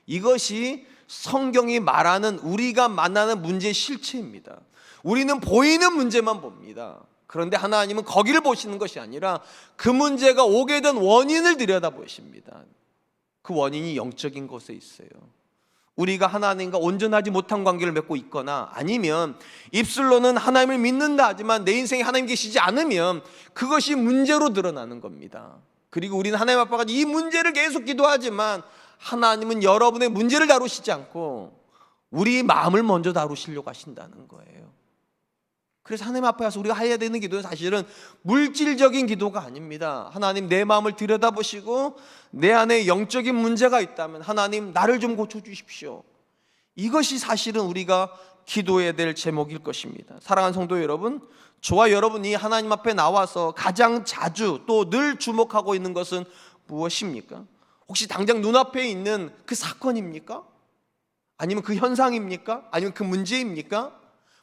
이것이 성경이 말하는 우리가 만나는 문제의 실체입니다. 우리는 보이는 문제만 봅니다. 그런데 하나님은 거기를 보시는 것이 아니라 그 문제가 오게 된 원인을 들여다보십니다. 그 원인이 영적인 것에 있어요. 우리가 하나님과 온전하지 못한 관계를 맺고 있거나 아니면 입술로는 하나님을 믿는다 하지만 내 인생에 하나님 계시지 않으면 그것이 문제로 드러나는 겁니다. 그리고 우리는 하나님 아빠가 이 문제를 계속 기도하지만 하나님은 여러분의 문제를 다루시지 않고 우리 마음을 먼저 다루시려고 하신다는 거예요. 그래서 하나님 앞에 와서 우리가 해야 되는 기도는 사실은 물질적인 기도가 아닙니다. 하나님, 내 마음을 들여다보시고 내 안에 영적인 문제가 있다면 하나님, 나를 좀 고쳐주십시오. 이것이 사실은 우리가 기도해야 될 제목일 것입니다. 사랑하는 성도 여러분, 저와 여러분이 하나님 앞에 나와서 가장 자주 또 늘 주목하고 있는 것은 무엇입니까? 혹시 당장 눈앞에 있는 그 사건입니까? 아니면 그 현상입니까? 아니면 그 문제입니까?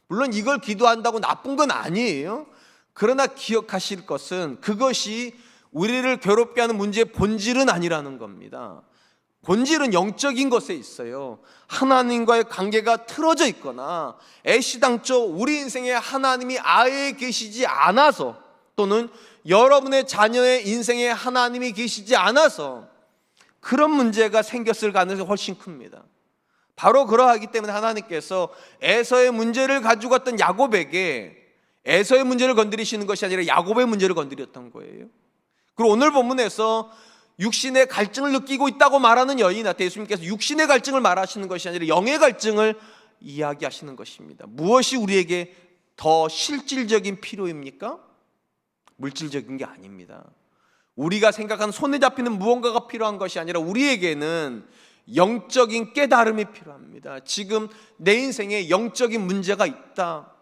물론 이걸 기도한다고 나쁜 건 아니에요. 그러나 기억하실 것은 그것이 우리를 괴롭게 하는 문제의 본질은 아니라는 겁니다. 본질은 영적인 것에 있어요. 하나님과의 관계가 틀어져 있거나 애시당초 우리 인생에 하나님이 아예 계시지 않아서 또는 여러분의 자녀의 인생에 하나님이 계시지 않아서 그런 문제가 생겼을 가능성이 훨씬 큽니다. 바로 그러하기 때문에 하나님께서 에서의 문제를 가지고 왔던 야곱에게 에서의 문제를 건드리시는 것이 아니라 야곱의 문제를 건드렸던 거예요. 그리고 오늘 본문에서 육신의 갈증을 느끼고 있다고 말하는 여인한테 예수님께서 육신의 갈증을 말하시는 것이 아니라 영의 갈증을 이야기하시는 것입니다. 무엇이 우리에게 더 실질적인 필요입니까? 물질적인 게 아닙니다. 우리가 생각하는 손에 잡히는 무언가가 필요한 것이 아니라 우리에게는 영적인 깨달음이 필요합니다. 지금 내 인생에 영적인 문제가 있다.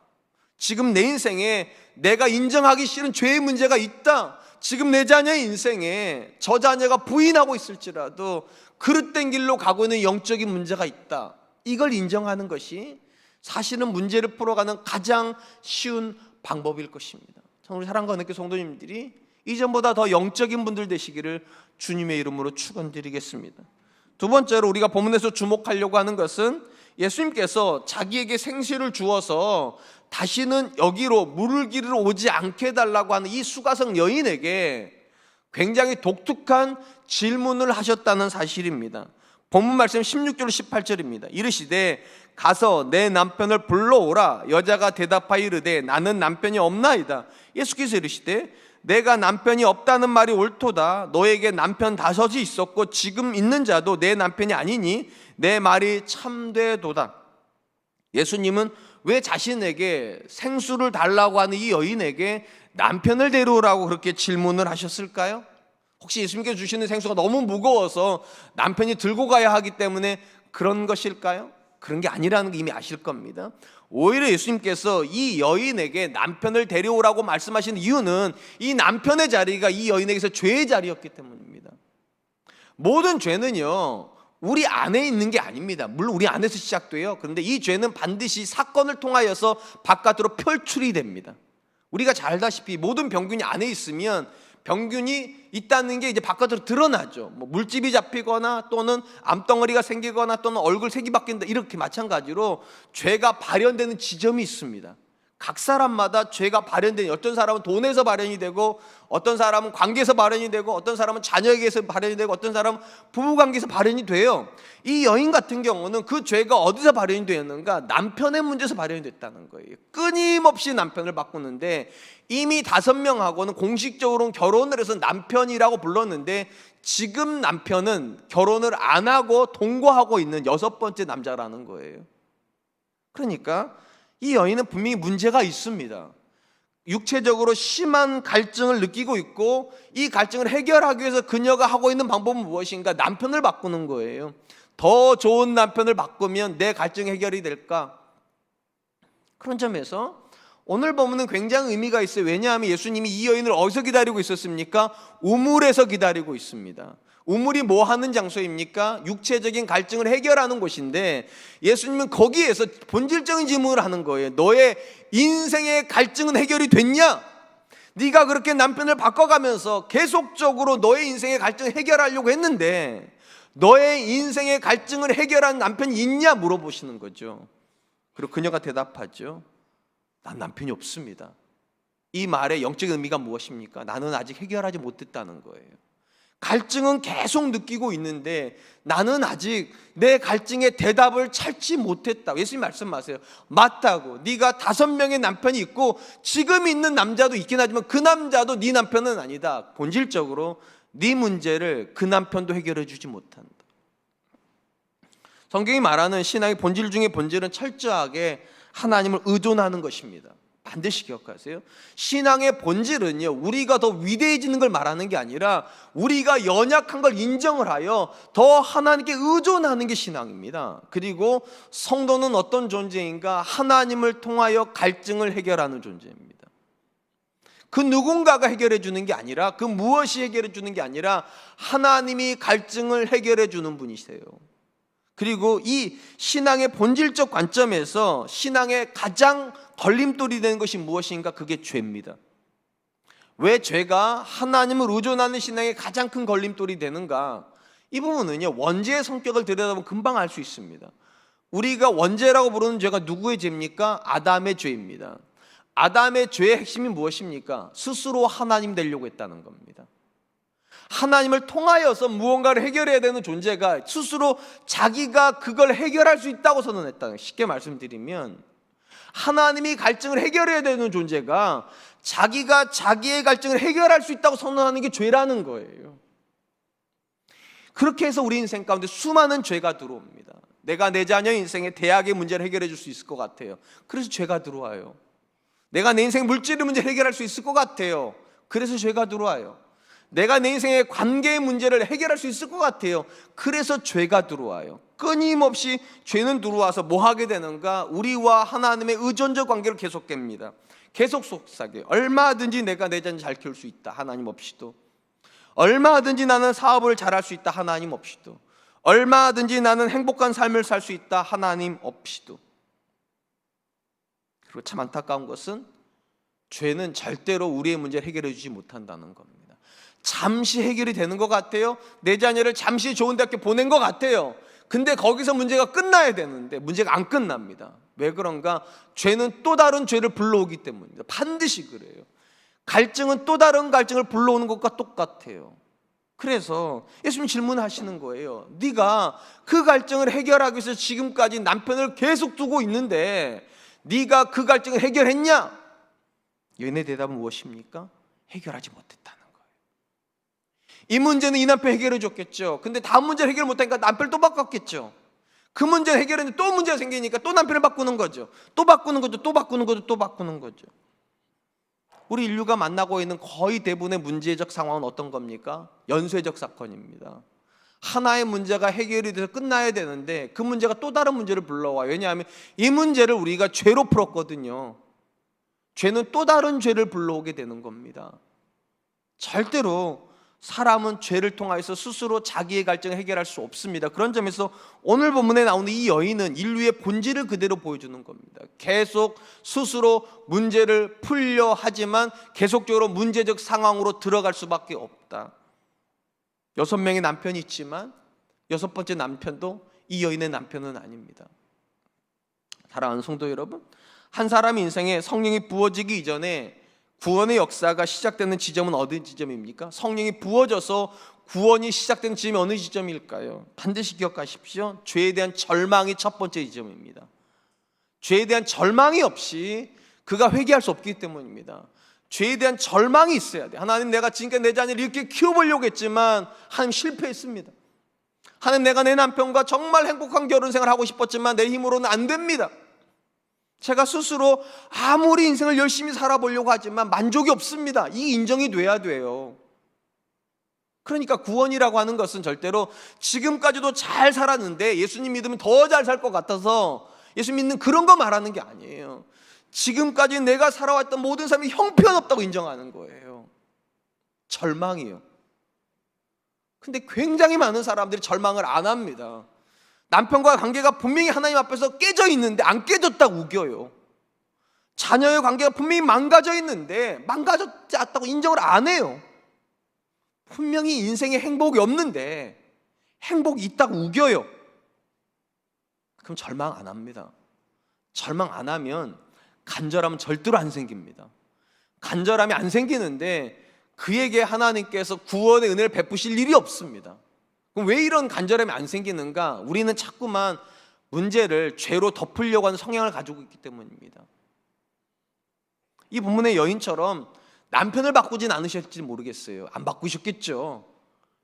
지금 내 인생에 내가 인정하기 싫은 죄의 문제가 있다. 지금 내 자녀의 인생에 저 자녀가 부인하고 있을지라도 그릇된 길로 가고 있는 영적인 문제가 있다. 이걸 인정하는 것이 사실은 문제를 풀어가는 가장 쉬운 방법일 것입니다. 우리 사랑과 은혜교 성도님들이 이전보다 더 영적인 분들 되시기를 주님의 이름으로 축원드리겠습니다. 두 번째로 우리가 본문에서 주목하려고 하는 것은 예수님께서 자기에게 생수를 주어서 다시는 여기로 물을 기르러 오지 않게 해달라고 하는 이 수가성 여인에게 굉장히 독특한 질문을 하셨다는 사실입니다. 본문 말씀 16절 18절입니다. 이르시되 가서 내 남편을 불러오라. 여자가 대답하여 이르되 나는 남편이 없나이다. 예수께서 이르시되 내가 남편이 없다는 말이 옳도다. 너에게 남편 5이 있었고 지금 있는 자도 내 남편이 아니니 내 말이 참되도다. 예수님은 왜 자신에게 생수를 달라고 하는 이 여인에게 남편을 데려오라고 그렇게 질문을 하셨을까요? 혹시 예수님께서 주시는 생수가 너무 무거워서 남편이 들고 가야 하기 때문에 그런 것일까요? 그런 게 아니라는 거 이미 아실 겁니다. 오히려 예수님께서 이 여인에게 남편을 데려오라고 말씀하신 이유는 이 남편의 자리가 이 여인에게서 죄의 자리였기 때문입니다. 모든 죄는요 우리 안에 있는 게 아닙니다. 물론 우리 안에서 시작돼요. 그런데 이 죄는 반드시 사건을 통하여서 바깥으로 표출이 됩니다. 우리가 잘 알다시피 모든 병균이 안에 있으면 병균이 있다는 게 이제 바깥으로 드러나죠. 뭐 물집이 잡히거나 또는 암덩어리가 생기거나 또는 얼굴 색이 바뀐다, 이렇게 마찬가지로 죄가 발현되는 지점이 있습니다. 각 사람마다 죄가 발현되는, 어떤 사람은 돈에서 발현이 되고, 어떤 사람은 관계에서 발현이 되고, 어떤 사람은 자녀에게서 발현이 되고, 어떤 사람은 부부관계에서 발현이 돼요. 이 여인 같은 경우는 그 죄가 어디서 발현이 되었는가? 남편의 문제에서 발현이 됐다는 거예요. 끊임없이 남편을 바꾸는데, 이미 5명하고는 공식적으로는 결혼을 해서 남편이라고 불렀는데, 지금 남편은 결혼을 안 하고 동거하고 있는 6번째 남자라는 거예요. 그러니까 이 여인은 분명히 문제가 있습니다. 육체적으로 심한 갈증을 느끼고 있고, 이 갈증을 해결하기 위해서 그녀가 하고 있는 방법은 무엇인가? 남편을 바꾸는 거예요. 더 좋은 남편을 바꾸면 내 갈증 해결이 될까? 그런 점에서 오늘 본문은 굉장히 의미가 있어요. 왜냐하면 예수님이 이 여인을 어디서 기다리고 있었습니까? 우물에서 기다리고 있습니다. 우물이 뭐 하는 장소입니까? 육체적인 갈증을 해결하는 곳인데, 예수님은 거기에서 본질적인 질문을 하는 거예요. 너의 인생의 갈증은 해결이 됐냐? 네가 그렇게 남편을 바꿔가면서 계속적으로 너의 인생의 갈증을 해결하려고 했는데, 너의 인생의 갈증을 해결한 남편이 있냐 물어보시는 거죠. 그리고 그녀가 대답하죠. 난 남편이 없습니다. 이 말의 영적인 의미가 무엇입니까? 나는 아직 해결하지 못했다는 거예요. 갈증은 계속 느끼고 있는데 나는 아직 내 갈증의 대답을 찾지 못했다. 예수님 말씀하세요. 맞다고. 네가 5명의 남편이 있고 지금 있는 남자도 있긴 하지만 그 남자도 네 남편은 아니다. 본질적으로 네 문제를 그 남편도 해결해 주지 못한다. 성경이 말하는 신앙의 본질 중에 본질은 철저하게 하나님을 의존하는 것입니다. 반드시 기억하세요. 신앙의 본질은요, 우리가 더 위대해지는 걸 말하는 게 아니라 우리가 연약한 걸 인정을 하여 더 하나님께 의존하는 게 신앙입니다. 그리고 성도는 어떤 존재인가? 하나님을 통하여 갈증을 해결하는 존재입니다. 그 누군가가 해결해 주는 게 아니라, 그 무엇이 해결해 주는 게 아니라 하나님이 갈증을 해결해 주는 분이세요. 그리고 이 신앙의 본질적 관점에서 신앙의 가장 걸림돌이 되는 것이 무엇인가? 그게 죄입니다. 왜 죄가 하나님을 의존하는 신앙의 가장 큰 걸림돌이 되는가? 이 부분은요, 원죄의 성격을 들여다보면 금방 알 수 있습니다. 우리가 원죄라고 부르는 죄가 누구의 죄입니까? 아담의 죄입니다. 아담의 죄의 핵심이 무엇입니까? 스스로 하나님 되려고 했다는 겁니다. 하나님을 통하여서 무언가를 해결해야 되는 존재가 스스로 자기가 그걸 해결할 수 있다고 선언했다는, 쉽게 말씀드리면 하나님이 갈증을 해결해야 되는 존재가 자기가 자기의 갈증을 해결할 수 있다고 선언하는 게 죄라는 거예요. 그렇게 해서 우리 인생 가운데 수많은 죄가 들어옵니다. 내가 내 자녀 인생의 대학의 문제를 해결해 줄 수 있을 것 같아요. 그래서 죄가 들어와요. 내가 내 인생 물질의 문제를 해결할 수 있을 것 같아요. 그래서 죄가 들어와요. 내가 내 인생의 관계의 문제를 해결할 수 있을 것 같아요. 그래서 죄가 들어와요. 끊임없이 죄는 들어와서 뭐 하게 되는가? 우리와 하나님의 의존적 관계를 계속 깹니다. 계속 속삭여요. 얼마든지 내가 내 자녀 잘 키울 수 있다. 하나님 없이도. 얼마든지 나는 사업을 잘할 수 있다. 하나님 없이도. 얼마든지 나는 행복한 삶을 살 수 있다. 하나님 없이도. 그리고 참 안타까운 것은 죄는 절대로 우리의 문제를 해결해 주지 못한다는 겁니다. 잠시 해결이 되는 것 같아요. 내 자녀를 잠시 좋은 대학교 보낸 것 같아요. 근데 거기서 문제가 끝나야 되는데 문제가 안 끝납니다. 왜 그런가? 죄는 또 다른 죄를 불러오기 때문입니다. 반드시 그래요. 갈증은 또 다른 갈증을 불러오는 것과 똑같아요. 그래서 예수님 질문하시는 거예요. 네가 그 갈증을 해결하기 위해서 지금까지 남편을 계속 두고 있는데 네가 그 갈증을 해결했냐? 여인의 대답은 무엇입니까? 해결하지 못했다는 거예요. 이 문제는 이 남편 해결해 줬겠죠. 근데 다음 문제를 해결 못하니까 남편을 또 바꿨겠죠. 그 문제를 해결했는데 또 문제가 생기니까 또 남편을 바꾸는 거죠. 또 바꾸는 거죠. 또 바꾸는 거죠. 또 바꾸는 거죠. 우리 인류가 만나고 있는 거의 대부분의 문제적 상황은 어떤 겁니까? 연쇄적 사건입니다. 하나의 문제가 해결이 돼서 끝나야 되는데 그 문제가 또 다른 문제를 불러와요. 왜냐하면 이 문제를 우리가 죄로 풀었거든요. 죄는 또 다른 죄를 불러오게 되는 겁니다. 절대로 사람은 죄를 통하여서 스스로 자기의 갈증을 해결할 수 없습니다. 그런 점에서 오늘 본문에 나오는 이 여인은 인류의 본질을 그대로 보여주는 겁니다. 계속 스스로 문제를 풀려 하지만 계속적으로 문제적 상황으로 들어갈 수밖에 없다. 6명의 남편이 있지만 6번째 남편도 이 여인의 남편은 아닙니다. 사랑하는 성도 여러분, 한 사람의 인생에 성령이 부어지기 이전에 구원의 역사가 시작되는 지점은 어느 지점입니까? 성령이 부어져서 구원이 시작되는 지점이 어느 지점일까요? 반드시 기억하십시오. 죄에 대한 절망이 첫 번째 지점입니다. 죄에 대한 절망이 없이 그가 회개할 수 없기 때문입니다. 죄에 대한 절망이 있어야 돼. 하나님, 내가 지금까지 내 자녀를 이렇게 키워보려고 했지만 하나님 실패했습니다. 하나님, 내가 내 남편과 정말 행복한 결혼생활을 하고 싶었지만 내 힘으로는 안 됩니다. 제가 스스로 아무리 인생을 열심히 살아보려고 하지만 만족이 없습니다. 이 인정이 돼야 돼요. 그러니까 구원이라고 하는 것은 절대로 지금까지도 잘 살았는데 예수님 믿으면 더 잘 살 것 같아서 예수 믿는 그런 거 말하는 게 아니에요. 지금까지 내가 살아왔던 모든 삶이 형편없다고 인정하는 거예요. 절망이요. 근데 굉장히 많은 사람들이 절망을 안 합니다. 남편과의 관계가 분명히 하나님 앞에서 깨져 있는데 안 깨졌다고 우겨요. 자녀의 관계가 분명히 망가져 있는데 망가졌지 않다고 인정을 안 해요. 분명히 인생에 행복이 없는데 행복이 있다고 우겨요. 그럼 절망 안 합니다. 절망 안 하면 간절함은 절대로 안 생깁니다. 간절함이 안 생기는데 그에게 하나님께서 구원의 은혜를 베푸실 일이 없습니다. 그럼 왜 이런 간절함이 안 생기는가? 우리는 자꾸만 문제를 죄로 덮으려고 하는 성향을 가지고 있기 때문입니다. 이 본문의 여인처럼 남편을 바꾸진 않으셨을지 모르겠어요. 안 바꾸셨겠죠.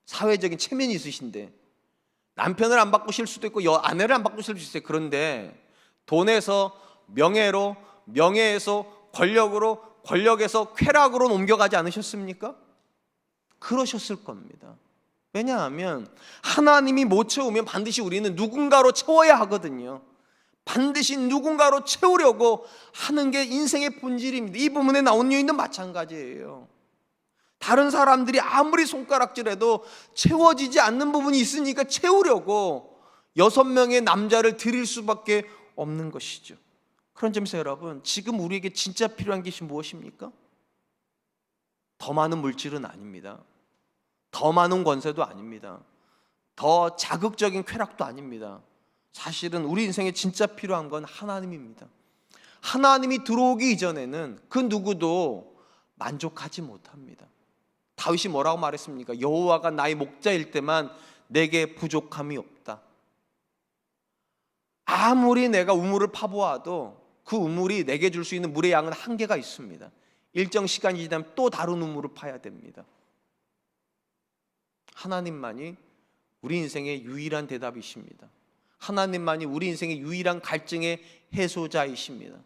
사회적인 체면이 있으신데 남편을 안 바꾸실 수도 있고 아내를 안 바꾸실 수도 있어요. 그런데 돈에서 명예로, 명예에서 권력으로, 권력에서 쾌락으로 옮겨가지 않으셨습니까? 그러셨을 겁니다. 왜냐하면 하나님이 못 채우면 반드시 우리는 누군가로 채워야 하거든요. 반드시 누군가로 채우려고 하는 게 인생의 본질입니다. 이 부분에 나온 여인도 마찬가지예요. 다른 사람들이 아무리 손가락질해도 채워지지 않는 부분이 있으니까 채우려고 6명의 남자를 들일 수밖에 없는 것이죠. 그런 점에서 여러분, 지금 우리에게 진짜 필요한 것이 무엇입니까? 더 많은 물질은 아닙니다. 더 많은 권세도 아닙니다. 더 자극적인 쾌락도 아닙니다. 사실은 우리 인생에 진짜 필요한 건 하나님입니다. 하나님이 들어오기 이전에는 그 누구도 만족하지 못합니다. 다윗이 뭐라고 말했습니까? 여호와가 나의 목자일 때만 내게 부족함이 없다. 아무리 내가 우물을 파보아도 그 우물이 내게 줄 수 있는 물의 양은 한계가 있습니다. 일정 시간이 지나면 또 다른 우물을 파야 됩니다. 하나님만이 우리 인생의 유일한 대답이십니다. 하나님만이 우리 인생의 유일한 갈증의 해소자이십니다.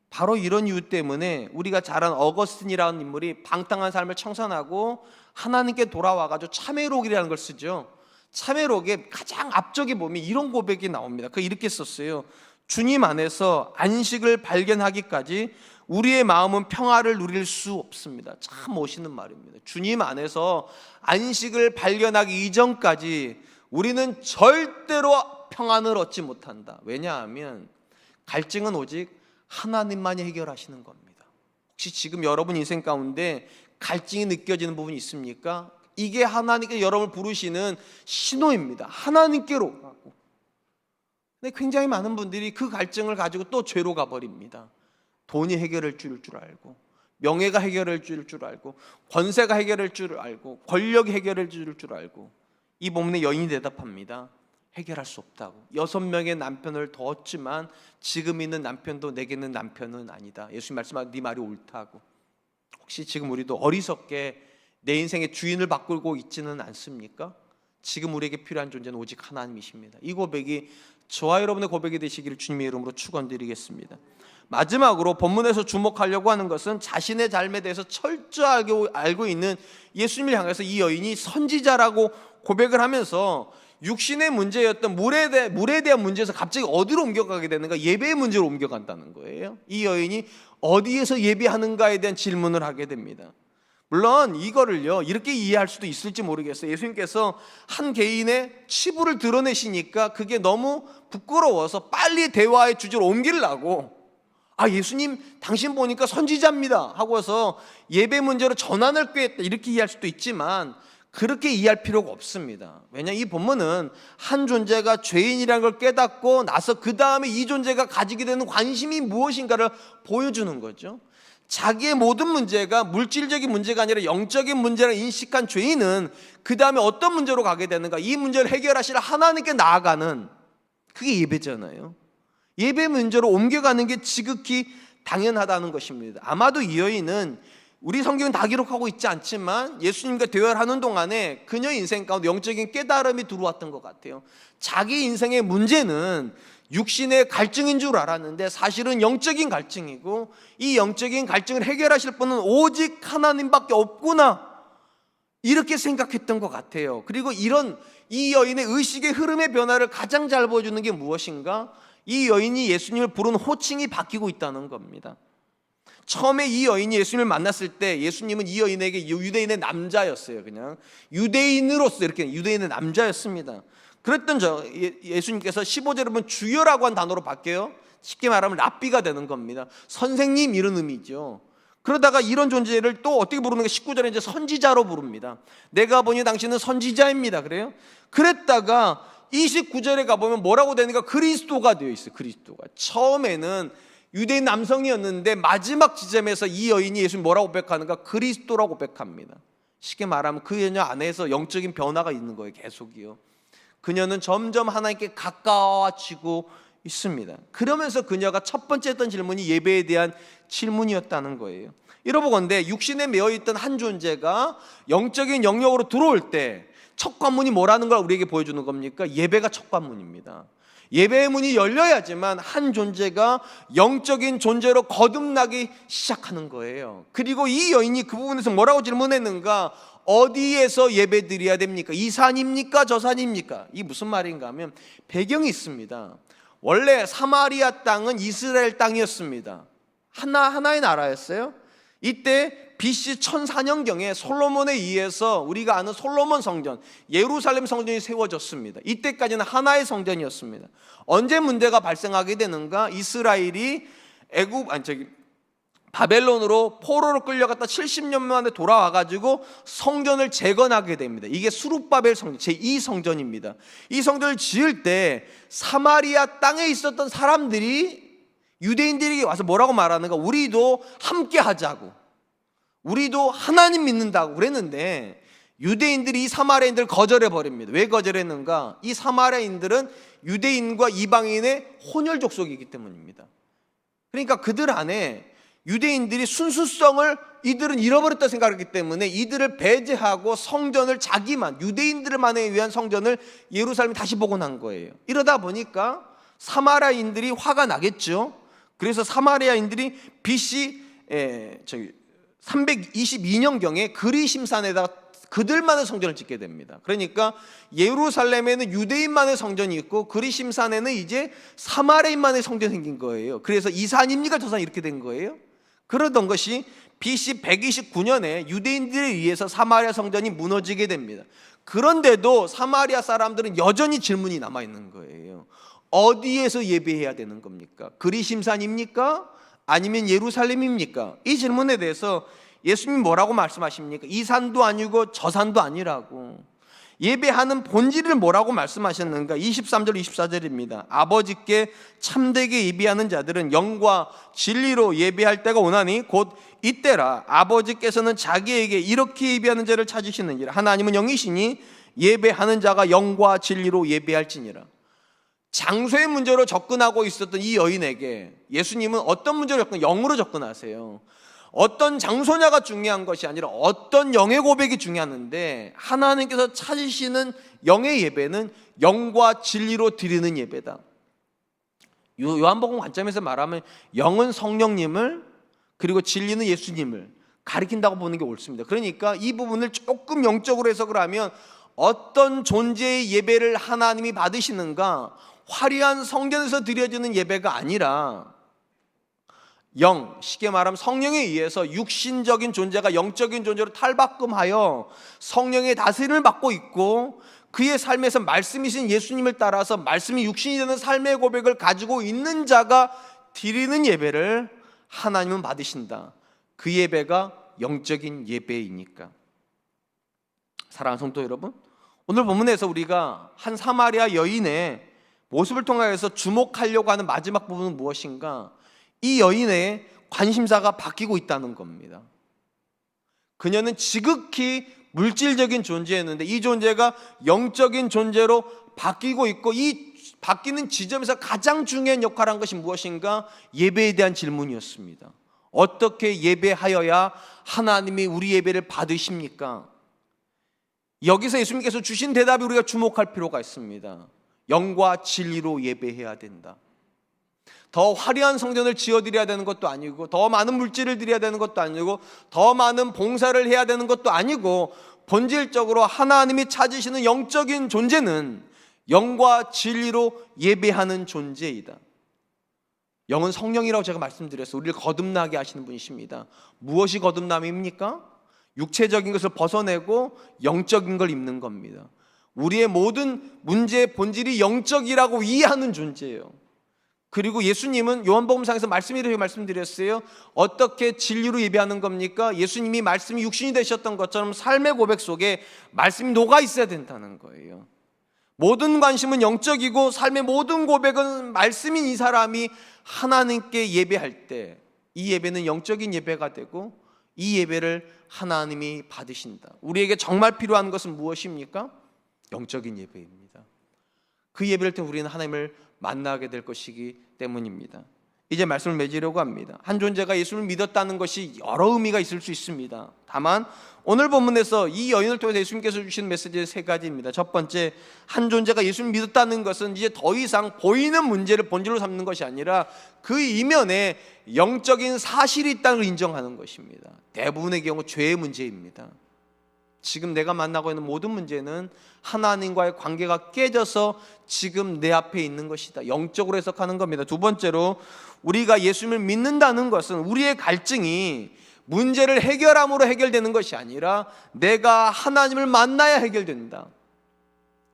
바로 이런 이유 때문에 우리가 잘 아는 어거스틴이라는 인물이 방탕한 삶을 청산하고 하나님께 돌아와가지고 참회록이라는 걸 쓰죠. 참회록의 가장 앞쪽에 보면 이런 고백이 나옵니다. 그 이렇게 썼어요. 주님 안에서 안식을 발견하기까지 우리의 마음은 평화를 누릴 수 없습니다. 참 멋있는 말입니다. 주님 안에서 안식을 발견하기 이전까지 우리는 절대로 평안을 얻지 못한다. 왜냐하면 갈증은 오직 하나님만이 해결하시는 겁니다. 혹시 지금 여러분 인생 가운데 갈증이 느껴지는 부분이 있습니까? 이게 하나님께 여러분을 부르시는 신호입니다. 하나님께로 가고. 근데 굉장히 많은 분들이 그 갈증을 가지고 또 죄로 가버립니다. 돈이 해결할 줄 알고, 명예가 해결할 줄 알고, 권세가 해결할 줄 알고, 권력이 해결할 줄 알고. 이 본문의 여인이 대답합니다. 해결할 수 없다고. 6명의 남편을 뒀지만 지금 있는 남편도 내게는 남편은 아니다. 예수님 말씀하신 네 말이 옳다고. 혹시 지금 우리도 어리석게 내 인생의 주인을 바꾸고 있지는 않습니까? 지금 우리에게 필요한 존재는 오직 하나님이십니다. 이 고백이 저와 여러분의 고백이 되시기를 주님의 이름으로 축원드리겠습니다. 마지막으로 본문에서 주목하려고 하는 것은 자신의 삶에 대해서 철저하게 알고 있는 예수님을 향해서 이 여인이 선지자라고 고백을 하면서 육신의 문제였던 물에 대한 문제에서 갑자기 어디로 옮겨가게 되는가? 예배의 문제로 옮겨간다는 거예요. 이 여인이 어디에서 예배하는가에 대한 질문을 하게 됩니다. 물론 이거를요 이렇게 이해할 수도 있을지 모르겠어요. 예수님께서 한 개인의 치부를 드러내시니까 그게 너무 부끄러워서 빨리 대화의 주제로 옮기려고 예수님 당신 보니까 선지자입니다 하고서 예배 문제로 전환을 꾀했다 이렇게 이해할 수도 있지만 그렇게 이해할 필요가 없습니다. 왜냐하면 이 본문은 한 존재가 죄인이라는 걸 깨닫고 나서 그 다음에 이 존재가 가지게 되는 관심이 무엇인가를 보여주는 거죠. 자기의 모든 문제가 물질적인 문제가 아니라 영적인 문제를 인식한 죄인은 그 다음에 어떤 문제로 가게 되는가, 이 문제를 해결하시려 하나님께 나아가는, 그게 예배잖아요. 예배 문제로 옮겨가는 게 지극히 당연하다는 것입니다. 아마도 이 여인은 우리 성경은 다 기록하고 있지 않지만 예수님과 대화를 하는 동안에 그녀의 인생 가운데 영적인 깨달음이 들어왔던 것 같아요. 자기 인생의 문제는 육신의 갈증인 줄 알았는데 사실은 영적인 갈증이고, 이 영적인 갈증을 해결하실 분은 오직 하나님밖에 없구나, 이렇게 생각했던 것 같아요. 그리고 이 여인의 의식의 흐름의 변화를 가장 잘 보여주는 게 무엇인가? 이 여인이 예수님을 부르는 호칭이 바뀌고 있다는 겁니다. 처음에 이 여인이 예수님을 만났을 때 예수님은 이 여인에게 유대인의 남자였어요. 그냥 유대인으로서 이렇게 유대인의 남자였습니다. 그랬던 예수님께서 15절에 보면 주여라고 한 단어로 바뀌어요. 쉽게 말하면 랍비가 되는 겁니다. 선생님 이런 의미죠. 그러다가 이런 존재를 또 어떻게 부르는 게 19절에 이제 선지자로 부릅니다. 내가 보니 당신은 선지자입니다. 그래요? 그랬다가 29절에 가보면 뭐라고 되는가? 그리스도가 되어 있어요. 그리스도가. 처음에는 유대인 남성이었는데 마지막 지점에서 이 여인이 예수님 뭐라고 고백하는가? 그리스도라고 고백합니다. 쉽게 말하면 그녀 안에서 영적인 변화가 있는 거예요. 계속이요. 그녀는 점점 하나님께 가까워지고 있습니다. 그러면서 그녀가 첫 번째 했던 질문이 예배에 대한 질문이었다는 거예요. 여러분건데 육신에 매어있던 한 존재가 영적인 영역으로 들어올 때 첫 관문이 뭐라는 걸 우리에게 보여주는 겁니까? 예배가 첫 관문입니다. 예배의 문이 열려야지만 한 존재가 영적인 존재로 거듭나기 시작하는 거예요. 그리고 이 여인이 그 부분에서 뭐라고 질문했는가? 어디에서 예배 드려야 됩니까? 이 산입니까? 저 산입니까? 이 무슨 말인가 하면 배경이 있습니다. 원래 사마리아 땅은 이스라엘 땅이었습니다. 하나의 나라였어요. 이때 BC 1004년경에 솔로몬에 의해서 우리가 아는 솔로몬 성전, 예루살렘 성전이 세워졌습니다. 이때까지는 하나의 성전이었습니다. 언제 문제가 발생하게 되는가? 이스라엘이 바벨론으로 포로로 끌려갔다 70년 만에 돌아와가지고 성전을 재건하게 됩니다. 이게 수룹바벨 성전, 제2성전입니다. 이 성전을 지을 때 사마리아 땅에 있었던 사람들이 유대인들에게 와서 뭐라고 말하는가? 우리도 함께 하자고, 우리도 하나님 믿는다고 그랬는데 유대인들이 이 사마리아인들을 거절해버립니다. 왜 거절했는가? 이 사마리아인들은 유대인과 이방인의 혼혈 족속이기 때문입니다. 그러니까 그들 안에 유대인들이 순수성을 이들은 잃어버렸다 생각했기 때문에 이들을 배제하고 성전을 자기만, 유대인들만에 위한 성전을 예루살렘에 다시 복원한 거예요. 이러다 보니까 사마리아인들이 화가 나겠죠. 그래서 사마리아인들이 BC 322년경에 그리심산에다가 그들만의 성전을 짓게 됩니다. 그러니까 예루살렘에는 유대인만의 성전이 있고 그리심산에는 이제 사마리아인만의 성전이 생긴 거예요. 그래서 이 산입니까? 저 산 이렇게 된 거예요. 그러던 것이 BC 129년에 유대인들에 의해서 사마리아 성전이 무너지게 됩니다. 그런데도 사마리아 사람들은 여전히 질문이 남아있는 거예요. 어디에서 예배해야 되는 겁니까? 그리심산입니까? 아니면 예루살렘입니까? 이 질문에 대해서 예수님이 뭐라고 말씀하십니까? 이 산도 아니고 저 산도 아니라고. 예배하는 본질을 뭐라고 말씀하셨는가? 23절 24절입니다. 아버지께 참되게 예배하는 자들은 영과 진리로 예배할 때가 오나니 곧 이때라. 아버지께서는 자기에게 이렇게 예배하는 자를 찾으시느니라. 하나님은 영이시니 예배하는 자가 영과 진리로 예배할지니라. 장소의 문제로 접근하고 있었던 이 여인에게 예수님은 어떤 문제로 영으로 접근하세요. 어떤 장소냐가 중요한 것이 아니라 어떤 영의 고백이 중요한데, 하나님께서 찾으시는 영의 예배는 영과 진리로 드리는 예배다. 요한복음 관점에서 말하면 영은 성령님을, 그리고 진리는 예수님을 가리킨다고 보는 게 옳습니다. 그러니까 이 부분을 조금 영적으로 해석을 하면 어떤 존재의 예배를 하나님이 받으시는가, 화려한 성전에서 드려지는 예배가 아니라 영, 쉽게 말하면 성령에 의해서 육신적인 존재가 영적인 존재로 탈바꿈하여 성령의 다스림을 받고 있고, 그의 삶에서 말씀이신 예수님을 따라서 말씀이 육신이 되는 삶의 고백을 가지고 있는 자가 드리는 예배를 하나님은 받으신다. 그 예배가 영적인 예배이니까. 사랑하는 성도 여러분, 오늘 본문에서 우리가 한 사마리아 여인의 모습을 통해서 주목하려고 하는 마지막 부분은 무엇인가? 이 여인의 관심사가 바뀌고 있다는 겁니다. 그녀는 지극히 물질적인 존재였는데 이 존재가 영적인 존재로 바뀌고 있고, 이 바뀌는 지점에서 가장 중요한 역할을 한 것이 무엇인가? 예배에 대한 질문이었습니다. 어떻게 예배하여야 하나님이 우리 예배를 받으십니까? 여기서 예수님께서 주신 대답이 우리가 주목할 필요가 있습니다. 영과 진리로 예배해야 된다. 더 화려한 성전을 지어드려야 되는 것도 아니고, 더 많은 물질을 드려야 되는 것도 아니고, 더 많은 봉사를 해야 되는 것도 아니고, 본질적으로 하나님이 찾으시는 영적인 존재는 영과 진리로 예배하는 존재이다. 영은 성령이라고 제가 말씀드렸어요. 우리를 거듭나게 하시는 분이십니다. 무엇이 거듭남입니까? 육체적인 것을 벗어내고 영적인 걸 입는 겁니다. 우리의 모든 문제의 본질이 영적이라고 이해하는 존재예요. 그리고 예수님은 요한복음상에서 말씀이라고 말씀드렸어요. 어떻게 진리로 예배하는 겁니까? 예수님이 말씀이 육신이 되셨던 것처럼 삶의 고백 속에 말씀이 녹아 있어야 된다는 거예요. 모든 관심은 영적이고 삶의 모든 고백은 말씀인 이 사람이 하나님께 예배할 때 이 예배는 영적인 예배가 되고, 이 예배를 하나님이 받으신다. 우리에게 정말 필요한 것은 무엇입니까? 영적인 예배입니다. 그 예배를 통해 우리는 하나님을 만나게 될 것이기 때문입니다. 이제 말씀을 맺으려고 합니다. 한 존재가 예수를 믿었다는 것이 여러 의미가 있을 수 있습니다. 다만 오늘 본문에서 이 여인을 통해서 예수님께서 주신 메시지는 세 가지입니다. 첫 번째, 한 존재가 예수를 믿었다는 것은 이제 더 이상 보이는 문제를 본질로 삼는 것이 아니라 그 이면에 영적인 사실이 있다는 걸 인정하는 것입니다. 대부분의 경우 죄의 문제입니다. 지금 내가 만나고 있는 모든 문제는 하나님과의 관계가 깨져서 지금 내 앞에 있는 것이다. 영적으로 해석하는 겁니다. 두 번째로, 우리가 예수님을 믿는다는 것은 우리의 갈증이 문제를 해결함으로 해결되는 것이 아니라 내가 하나님을 만나야 해결된다.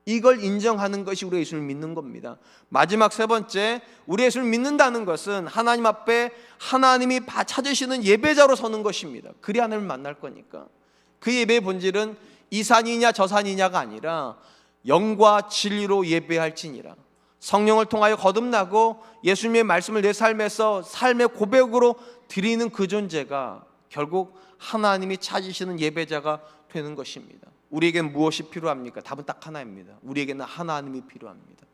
이걸 인정하는 것이 우리 예수를 믿는 겁니다. 마지막 세 번째, 우리 예수를 믿는다는 것은 하나님 앞에 하나님이 찾으시는 예배자로 서는 것입니다. 그리 하나님을 만날 거니까. 그 예배의 본질은 이 산이냐 저 산이냐가 아니라 영과 진리로 예배할지니라. 성령을 통하여 거듭나고 예수님의 말씀을 내 삶에서 삶의 고백으로 드리는 그 존재가 결국 하나님이 찾으시는 예배자가 되는 것입니다. 우리에게는 무엇이 필요합니까? 답은 딱 하나입니다. 우리에게는 하나님이 필요합니다.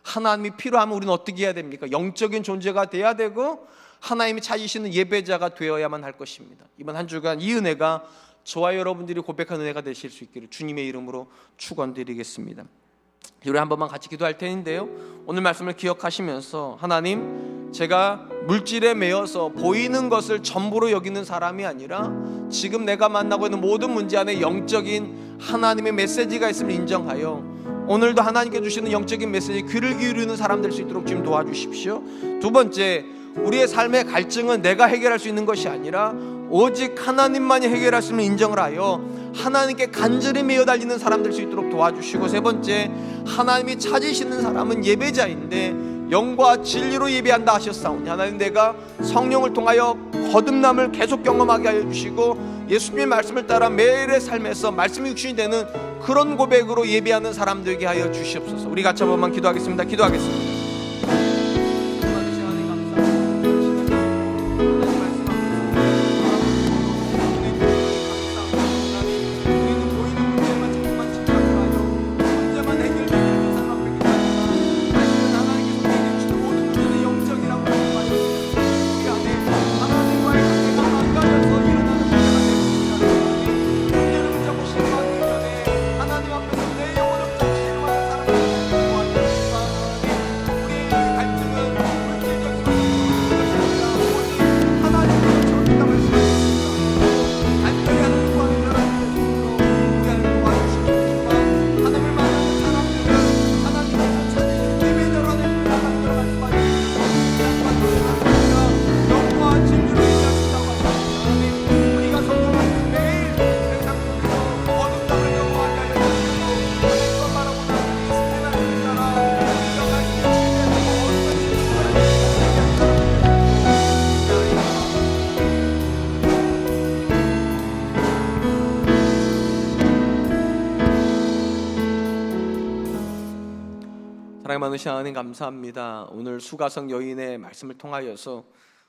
하나님이 필요하면 우리는 어떻게 해야 됩니까? 영적인 존재가 돼야 되고 하나님이 찾으시는 예배자가 되어야만 할 것입니다. 이번 한 주간 이 은혜가 저와 여러분들이 고백하는 은혜가 되실 수 있기를 주님의 이름으로 축원드리겠습니다. 우리 한 번만 같이 기도할 텐데요, 오늘 말씀을 기억하시면서, 하나님, 제가 물질에 매여서 보이는 것을 전부로 여기는 사람이 아니라 지금 내가 만나고 있는 모든 문제 안에 영적인 하나님의 메시지가 있음을 인정하여 오늘도 하나님께 주시는 영적인 메시지에 귀를 기울이는 사람 될 수 있도록 지금 도와주십시오. 두 번째, 우리의 삶의 갈증은 내가 해결할 수 있는 것이 아니라 오직 하나님만이 해결할 수 있는 인정을 하여 하나님께 간절히 매여 달리는 사람 될 수 있도록 도와주시고, 세 번째, 하나님이 찾으시는 사람은 예배자인데 영과 진리로 예배한다 하셨사오니 하나님, 내가 성령을 통하여 거듭남을 계속 경험하게 하여 주시고 예수님의 말씀을 따라 매일의 삶에서 말씀이 육신이 되는 그런 고백으로 예배하는 사람 되게 하여 주시옵소서. 우리 같이 한 번만 기도하겠습니다. 기도하겠습니다. 사랑이 많으신 하나님 감사합니다. 오늘 수가성 여인의 말씀을 통하여서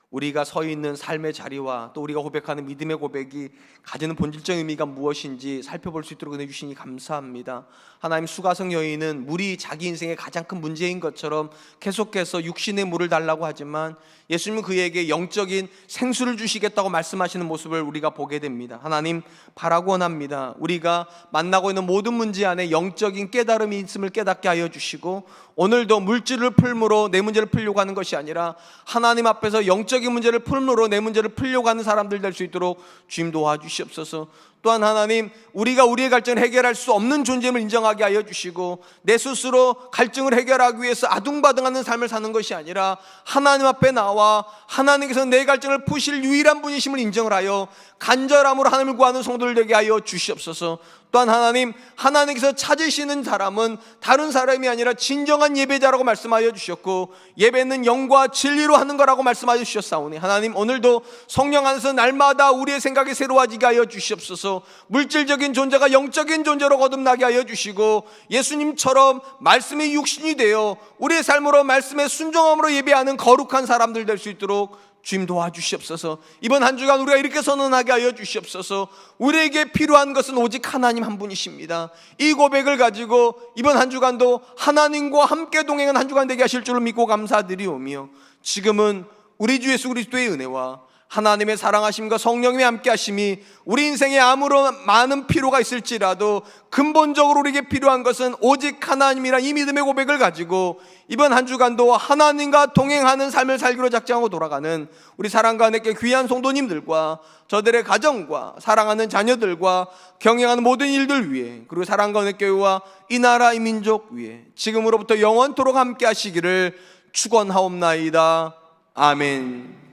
우리가 서 있는 삶의 자리와 또 우리가 고백하는 믿음의 고백이 가지는 본질적 의미가 무엇인지 살펴볼 수 있도록 은혜 주시니 감사합니다. 하나님, 수가성 여인은 물이 자기 인생의 가장 큰 문제인 것처럼 계속해서 육신의 물을 달라고 하지만 예수님은 그에게 영적인 생수를 주시겠다고 말씀하시는 모습을 우리가 보게 됩니다. 하나님, 바라고 원합니다. 우리가 만나고 있는 모든 문제 안에 영적인 깨달음이 있음을 깨닫게 하여 주시고, 오늘도 물질을 풀므로 내 문제를 풀려고 하는 것이 아니라 하나님 앞에서 영적인 문제를 풀므로 내 문제를 풀려고 하는 사람들 될 수 있도록 주님 도와주시옵소서. 또한 하나님, 우리가 우리의 갈증을 해결할 수 없는 존재임을 인정하게 하여 주시고, 내 스스로 갈증을 해결하기 위해서 아둥바둥하는 삶을 사는 것이 아니라 하나님 앞에 나와 하나님께서 내 갈증을 푸실 유일한 분이심을 인정을 하여 간절함으로 하나님을 구하는 성도들 되게 하여 주시옵소서. 또한 하나님, 하나님께서 찾으시는 사람은 다른 사람이 아니라 진정한 예배자라고 말씀하여 주셨고, 예배는 영과 진리로 하는 거라고 말씀하여 주셨사오니 하나님, 오늘도 성령 안에서 날마다 우리의 생각이 새로워지게 하여 주시옵소서. 물질적인 존재가 영적인 존재로 거듭나게 하여 주시고, 예수님처럼 말씀이 육신이 되어 우리의 삶으로 말씀에 순종함으로 예배하는 거룩한 사람들 될 수 있도록 주님 도와주시옵소서. 이번 한 주간 우리가 이렇게 선언하게 하여 주시옵소서. 우리에게 필요한 것은 오직 하나님 한 분이십니다. 이 고백을 가지고 이번 한 주간도 하나님과 함께 동행한 한 주간 되게 하실 줄을 믿고 감사드리오며, 지금은 우리 주 예수 그리스도의 은혜와 하나님의 사랑하심과 성령님의 함께 하심이 우리 인생에 아무런 많은 필요가 있을지라도 근본적으로 우리에게 필요한 것은 오직 하나님이란 이 믿음의 고백을 가지고 이번 한 주간도 하나님과 동행하는 삶을 살기로 작정하고 돌아가는 우리 사랑과 내게 귀한 성도님들과 저들의 가정과 사랑하는 자녀들과 경영하는 모든 일들 위해, 그리고 사랑과 은혜 교회와 이 나라 이 민족 위해 지금으로부터 영원토록 함께 하시기를 축원하옵나이다. 아멘.